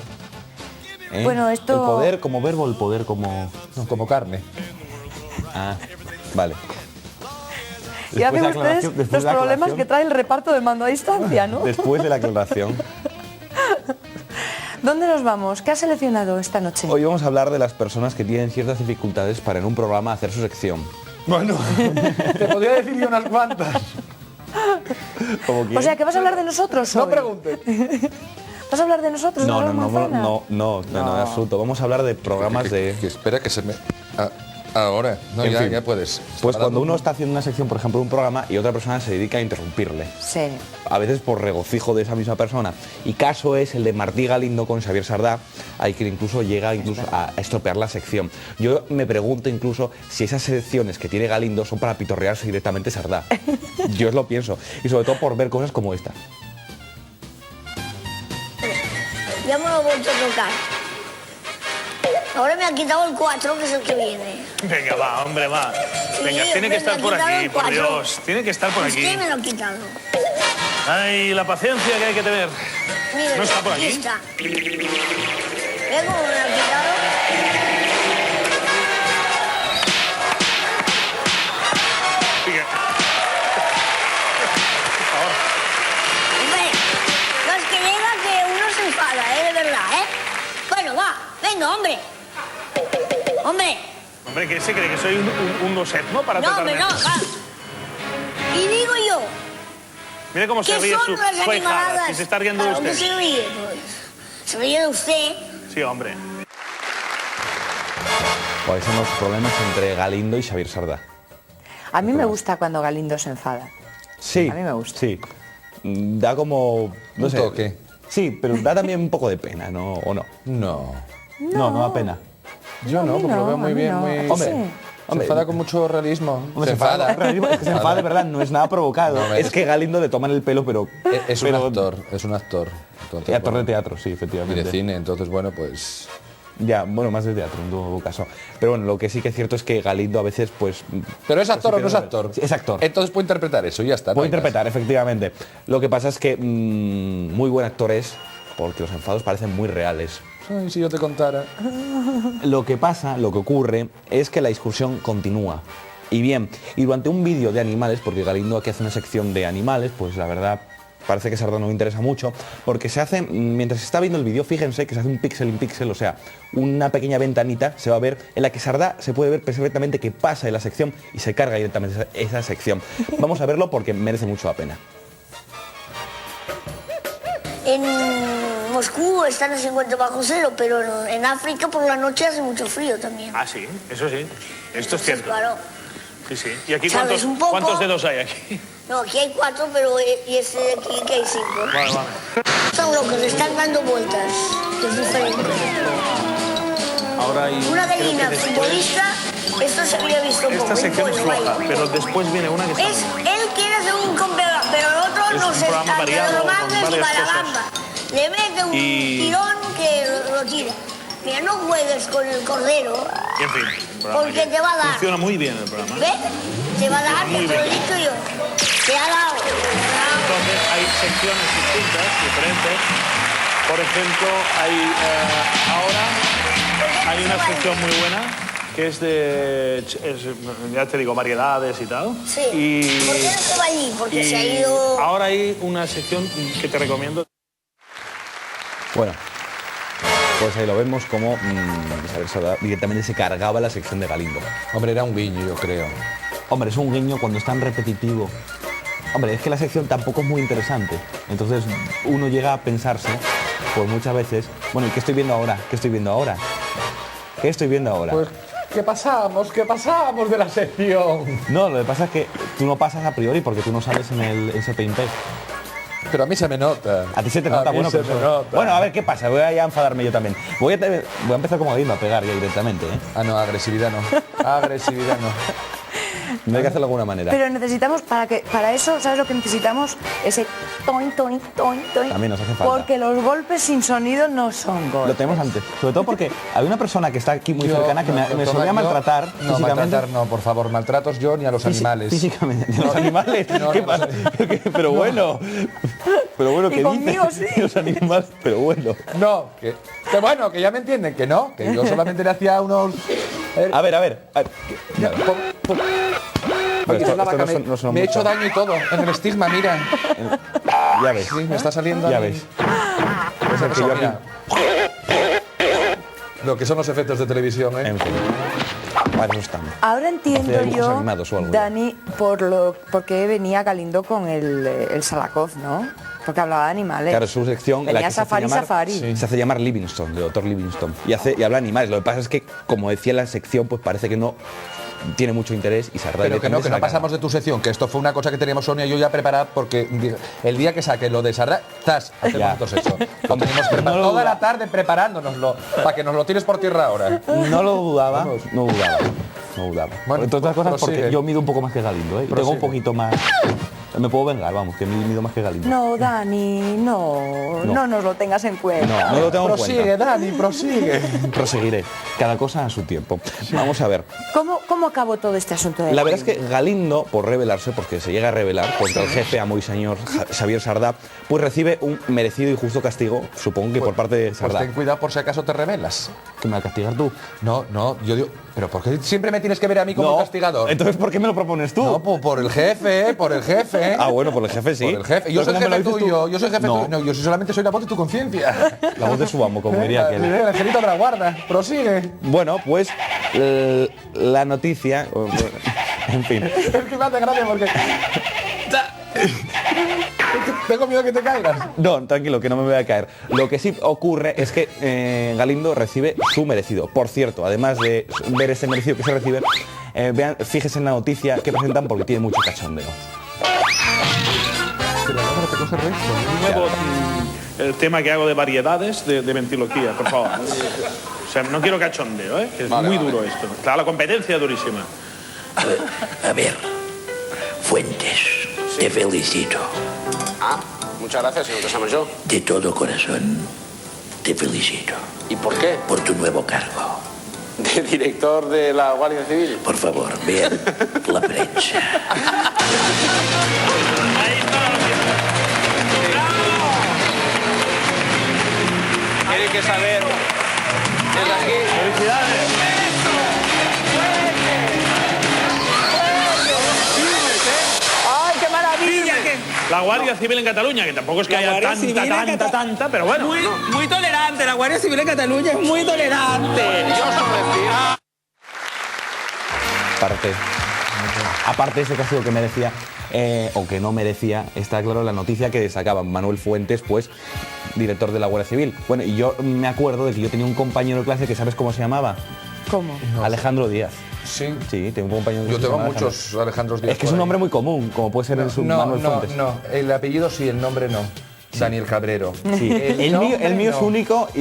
Bueno, esto... ¿El poder como verbo o el poder como...? No, como carne. Ah, vale. Ya ven ustedes los problemas que trae el reparto del mando a distancia, ¿no? Después de la aclaración. ¿Dónde nos vamos? ¿Qué has seleccionado esta noche? Hoy vamos a hablar de las personas que tienen ciertas dificultades para en un programa hacer su sección. Bueno, te podría decir yo unas cuantas. O sea, ¿que vas a hablar de nosotros hoy? No preguntes. ¿Vas a hablar de nosotros? No, en absoluto. Vamos a hablar de programas de... Espera que se me... Ahora, no, En fin, ya puedes. Pues cuando uno está haciendo una sección, por ejemplo, de un programa y otra persona se dedica a interrumpirle. Sí. A veces por regocijo de esa misma persona. Y caso es el de Martí Galindo con Xavier Sardá, hay quien incluso llega a estropear la sección. Yo me pregunto incluso si esas secciones que tiene Galindo son para pitorrearse directamente Sardá. Yo os lo pienso. Y sobre todo por ver cosas como esta. Ya me lo he vuelto a tocar. Ahora me ha quitado el 4, que es el que viene. Venga, va, hombre, va. Venga, Sí, tiene que estar por aquí, por 4. Dios. Tiene que estar por Es aquí. que me lo ha quitado. Ay, la paciencia que hay que tener. Mira, ¿No está por aquí? está. ¿Ves cómo me lo ha quitado? Hombre, no es que llega que uno se enfada, de verdad, Bueno, va, venga, hombre. Hombre. Hombre, ¿qué se cree? ¿Que soy un doset, no? Para No, tratarme. hombre, no, va. Y digo yo, Mire cómo se ¿qué ríe son su las hijada, animaladas? si se está riendo de ¿Para dónde usted. se ríe? Pues, se ríe de usted. Sí, hombre. ¿Cuáles son los problemas entre Galindo y Xavier Sardá? A mí me gusta cuando Galindo se enfada. Sí. A mí me gusta. Sí. Da como... No Un sé. toque. Sí, pero da también un poco de pena, ¿no? ¿O no? No. No da pena. Yo no, porque lo veo muy bien, muy... Hombre, se enfada con mucho realismo. Se enfada. Es que se enfada de verdad, no es nada provocado. No, es que Galindo le toman el pelo, pero... Es un actor, es un actor. Entonces, Actor bueno, de teatro, sí, y efectivamente. de cine, entonces bueno, pues... Ya, bueno, más de teatro en todo caso. Pero bueno, lo que sí que es cierto es que Galindo a veces, pues... ¿Pero es actor o pues, no es actor? Sí, es actor. Entonces puede interpretar eso, ya está. Puede interpretar, efectivamente. Lo que pasa es que muy buen actor es, porque los enfados parecen muy reales. Ay, si yo te contara. Lo que pasa, lo que ocurre, es que la discusión continúa. Y bien, y durante un vídeo de animales, porque Galindo aquí hace una sección de animales, pues la verdad parece que Sardá no me interesa mucho, porque se hace, mientras se está viendo el vídeo, fíjense que se hace un píxel en píxel, o sea, una pequeña ventanita se va a ver en la que Sardá se puede ver perfectamente qué pasa en la sección y se carga directamente esa sección. Vamos a verlo porque merece mucho la pena. En Moscú están a 50 bajo cero, pero en África por la noche hace mucho frío también. Ah, sí, eso sí. Esto es cierto. Claro. Sí, sí. ¿Y aquí ¿Sabes un poco? cuántos dedos hay aquí? No, aquí hay 4, pero y este de aquí que hay 5. Vale, vale. Son locos, están dando vueltas. Que es diferente. Ahora hay... Una creo que gallina después- futbolista, esto se habría visto poco. Esta sección es un floja, pollo, pero después viene una que está... él quiere hacer un campeonato, pero el otro Es no un se programa está, variado, lo con manda y varias va la cosas. bamba. Le mete un Y- tirón que lo tira. Mira, no juegues con el cordero, Y en fin, un programa porque que te va a dar. Funciona muy bien el programa. ¿Ves? Te va a dar, Muy te lo he bien. dicho yo. Te ha dado. Entonces hay secciones distintas, diferentes. Por ejemplo, ahora hay una sección muy buena que es de, ya te digo, variedades y tal. Sí. Y, ¿Por qué no se va allí? Porque y se ha ido... ahora hay una sección que te recomiendo. Bueno, pues ahí lo vemos como Xavier Sardá directamente se cargaba la sección de Galindo. Hombre, era un guiño, yo creo. Hombre, es un guiño cuando es tan repetitivo. Hombre, es que la sección tampoco es muy interesante. Entonces uno llega a pensarse, pues muchas veces, bueno, ¿y qué estoy viendo ahora? ¿Qué estoy viendo ahora? ¿Qué estoy viendo ahora? Pues, ¿qué pasamos de la sección? No, lo que pasa es que tú no pasas a priori porque tú no sales en ese Paint Test. Pero a mí se me nota. A ti se te nota, bueno, bueno, a ver qué pasa, voy a ya enfadarme yo también. Voy a empezar como Galindo a pegar ya directamente, ¿eh? Ah, no, agresividad no. Agresividad no. No hay que hacerlo de alguna manera. Pero necesitamos, para eso, ¿sabes lo que necesitamos? Ese toin, toin, toin, toin. También nos hace falta. Porque los golpes sin sonido no son golpes. Lo tenemos antes. Sobre todo porque había una persona que está aquí muy cercana que me solía maltratar No, físicamente. maltratar no, por favor. Maltratos yo ni a los animales. Físicamente, ni a los animales. ¿Qué pasa? Pero bueno. Pero bueno, ¿qué conmigo dices? sí. Los animales, pero bueno. No, que bueno, que ya me entienden, que no. Que yo solamente le hacía unos... A ver. Oye, Esto la vaca no son me he mucho. hecho daño y todo en el estigma, mira. Ya ves. Sí, me está saliendo. Ya a mí. ves. Pues Es que yo mira. Lo que son los efectos de televisión, ¿eh? En fin. Para eso estamos. Ahora entiendo Hacer dibujos yo, animados o algo. Dani, por qué venía Galindo con el Salakov, ¿no? Porque hablaba de animales. Claro, su sección en la Venía que se hace Safari, llamar, Safari. se hace llamar Livingstone, de Dr. Livingstone. Y habla de animales. Lo que pasa es que, como decía la sección, pues parece que no tiene mucho interés y se arraiga. Pero que no pasamos de tu sección, que esto fue una cosa que teníamos Sonia y yo ya preparada porque el día que saque lo de Sardá, hacemos nosotros eso. Lo tenemos preparado toda la tarde preparándonoslo, para que nos lo tires por tierra ahora. No lo dudaba, no dudaba. Bueno, entre otras cosas prosigue. porque yo mido un poco más que Galindo, ¿eh? Y tengo Prosigue. un poquito más... Me puedo vengar, vamos, que mido más que Galindo. No, Dani, no nos lo tengas en cuenta. No lo tengo en Prosigue, cuenta. Dani, prosigue. Proseguiré. Cada cosa a su tiempo. Vamos a ver. ¿Cómo acabó todo este asunto de La verdad es que Galindo, por rebelarse, porque se llega a rebelar contra el jefe, amo y señor Xavier Sardá, pues recibe un merecido y justo castigo, supongo que por parte de Pues Sardá. ten cuidado por si acaso te rebelas. ¿Que me va a castigar tú? No, yo digo... ¿Pero por qué siempre me tienes que ver a mí como No, castigador? Entonces, ¿por qué me lo propones tú? No, por el jefe, por el jefe. Ah, bueno, por el jefe sí. Por el jefe. Yo soy Pero jefe ¿cómo me lo dices tuyo, tú? yo soy jefe No. tuyo. No, yo solamente soy la voz de tu conciencia. La voz de su amo, como diría aquel. El angelito de la guarda. Prosigue. Bueno, pues la noticia... En fin. Es que me hace gracia porque... Tengo miedo que te caigas. No, tranquilo, que no me voy a caer. Lo que sí ocurre es que Galindo recibe su merecido. Por cierto, además de ver ese merecido que se recibe, fíjese en la noticia que presentan porque tiene mucho cachondeo. Nuevo el tema que hago de variedades de ventriloquía, por favor. O sea, no quiero cachondeo, ¿eh? Que es muy duro esto. Claro, la competencia es durísima. A ver, Fuentes, te felicito. Ah, muchas gracias, señor Casamanchó. De todo corazón, te felicito. ¿Y por qué? Por tu nuevo cargo. ¿De director de la Guardia Civil? Por favor, vean la prensa. Tienen que saber desde aquí. ¡Felicidades! ¡Ay, qué maravilla! La Guardia Civil en Cataluña, que tampoco es que haya tanta, pero bueno. Muy tolerante, la Guardia Civil en Cataluña es muy tolerante. Aparte de ese castigo que merecía o que no merecía, está claro la noticia que sacaba Manuel Fuentes, pues director de la Guardia Civil. Bueno, y yo me acuerdo de que yo tenía un compañero de clase que ¿sabes cómo se llamaba? ¿Cómo? Alejandro Díaz. Sí. Sí, tengo un compañero de Yo clase que tengo se llama muchos Alejandros Díaz. Es que es un nombre muy común, como puede ser Manuel Fuentes. No, el apellido sí, el nombre no. Daniel Cabrero. Sí. El mío es único e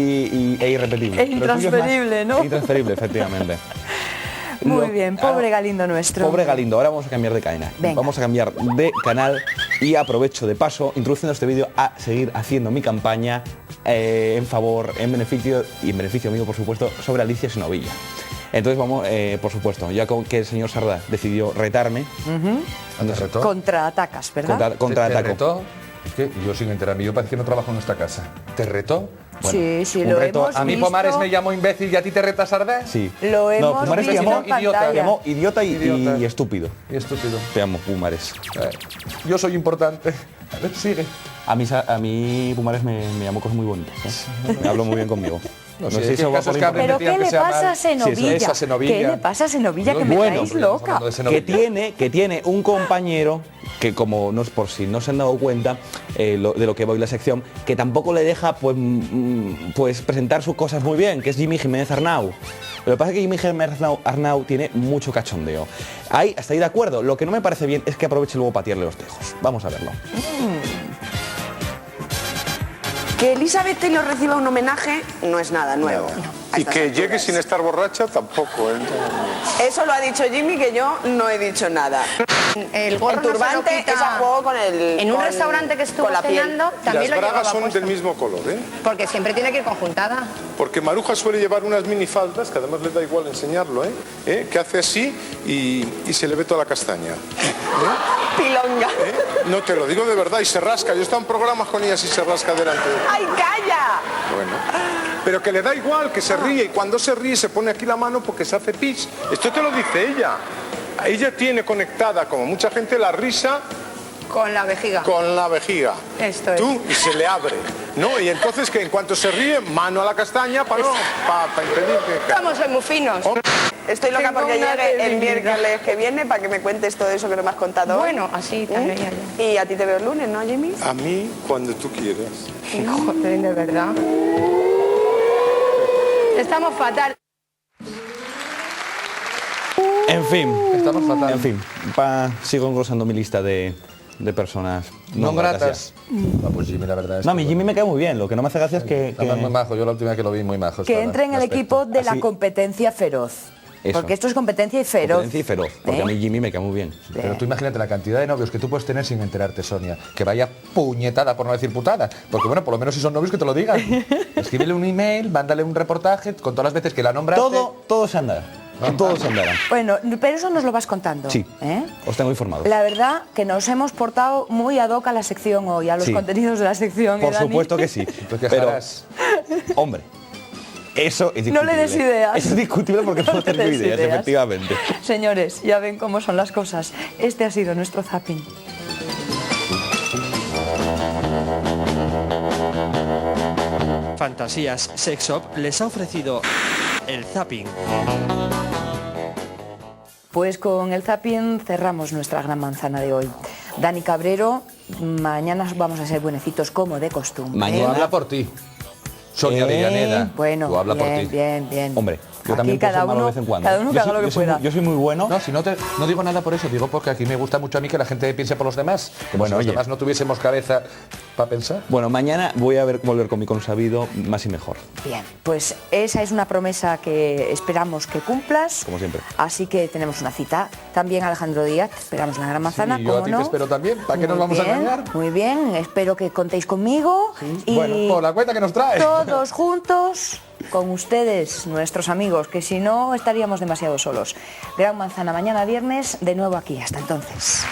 irrepetible. E intransferible, ¿no? Intransferible, efectivamente. Muy bien, pobre Galindo nuestro. Pobre Galindo, ahora vamos a cambiar de cadena. Venga. Vamos a cambiar de canal y aprovecho de paso, introduciendo este vídeo, a seguir haciendo mi campaña en beneficio mío, por supuesto, sobre Alicia Senovilla. Entonces vamos, por supuesto, ya que el señor Sardá decidió retarme. ¿Te retó? Contraatacas, ¿verdad? Contraataco. ¿Te retó? Es que yo sin enterarme, yo parece que no trabajo en esta casa. ¿Te retó? Sí, un lo reto. hemos ¿A mí visto. Pomares me llamó imbécil y a ti te reta Sardá? Sí. Lo hemos Pumares te visto llamó en pantalla. Te llamó idiota y Idiota. estúpido. Y estúpido. Te amo, Pumares. Yo soy importante. A ver, sigue. A mí Pumares me llamó cosas muy bonitas, ¿eh? Me habló muy bien conmigo. No sé sé, si es eso va caso por es que importante. ¿Pero qué le pasa a Senovilla? ¿Qué le pasa a Senovilla que me Bueno, traéis loca? que tiene un compañero que, como no es por si no se han dado cuenta de lo que va hoy la sección, que tampoco le deja pues presentar sus cosas muy bien, que es Jimmy Jiménez Arnau. Lo que pasa es que Jimmy Jiménez Arnau tiene mucho cachondeo. Hasta ahí de acuerdo. Lo que no me parece bien es que aproveche luego para tirarle los tejos. Vamos a verlo. Que Elizabeth Taylor reciba un homenaje no es nada nuevo. Y que llegue sin estar borracha tampoco, ¿eh? Eso lo ha dicho Jimmy, que yo no he dicho nada. El gorro el turbante no se lo quita. es a juego con el... En un con- restaurante que estuvo con la piel. cenando también lo Las llevaba bragas son puesto. del mismo color, ¿eh? Porque siempre tiene que ir conjuntada. Porque Maruja suele llevar unas minifaldas, que además le da igual enseñarlo, que hace así y se le ve toda la castaña. Pilonga. No, te lo digo de verdad, y se rasca. Yo he estado en programas con ellas y se rasca delante de... ¡Ay, calla! Bueno, pero que le da igual, que se ríe, y cuando se ríe se pone aquí la mano porque se hace pis. Esto te lo dice ella. Ella tiene conectada, como mucha gente, la risa Con la vejiga. con la vejiga. Esto es. Tú, y se le abre, ¿no? Y entonces que en cuanto se ríe, mano a la castaña para impedir que... Estamos muy finos. Estoy loca Tengo porque una llegue el debilidad. miércoles que viene para que me cuentes todo eso que no me has contado hoy. Bueno, así también. Y a ti te veo el lunes, ¿no, Jimmy? A mí, cuando tú quieras. Joder, de verdad. Estamos fatal. En fin. Estamos fatal. En fin. Sigo engrosando mi lista de personas No gratas. ya. Pues Jimmy, la verdad es No, a mí Jimmy me cae muy bien. Lo que no me hace gracia es que... Además, muy majo. Yo la última vez que lo vi, muy majo. Que entre en el equipo de la Así- competencia feroz. Eso. Porque esto es competencia y feroz. Competencia y feroz. Porque a mí Jimmy me cae muy bien. Pero tú imagínate la cantidad de novios que tú puedes tener sin enterarte, Sonia. Que vaya puñetada, por no decir putada. Porque bueno, por lo menos si son novios que te lo digan. Escríbele un email, mándale un reportaje con todas las veces que la nombraste. Todo se andará. Todo se andará. Bueno, pero eso nos lo vas contando. Sí. ¿eh? Os tengo informados. La verdad que nos hemos portado muy ad hoc a la sección hoy, a los Sí. contenidos de la sección. Por Dani? supuesto que sí. Pero, hombre, eso es discutible. No le des ideas. Eso es discutible porque No no le tengo des ideas, ideas. efectivamente. Señores, ya ven cómo son las cosas. Este ha sido nuestro zapping. Fantasías Sex Shop les ha ofrecido el zapping. Pues con el zapping cerramos nuestra gran manzana de hoy. Dani Cabrero, mañana vamos a ser buenecitos como de costumbre. Mañana habla por ti. Sonia Avellaneda. Bueno, tú habla bien, por ti. bien, bien. Hombre, yo Aquí también puedo cada ser malo uno- de vez en cuando. cada uno que haga lo que pueda. Yo soy muy bueno. No, si no digo nada por eso, digo porque aquí me gusta mucho a mí que la gente piense por los demás. Como Bueno, si los oye. demás no tuviésemos cabeza para pensar. Bueno, mañana voy a volver con mi consabido más y mejor, Bien, pues esa es una promesa que esperamos que cumplas. como siempre. Así que tenemos una cita. También Alejandro Díaz, esperamos la gran manzana. Sí, yo a ¿cómo ti no? te espero también. ¿Para qué nos Muy vamos a bien, engañar? Muy bien, espero que contéis conmigo. Y Bueno, por la cuenta que nos trae. todos juntos con ustedes, nuestros amigos, que si no estaríamos demasiado solos. Gran manzana mañana viernes, de nuevo aquí. Hasta entonces.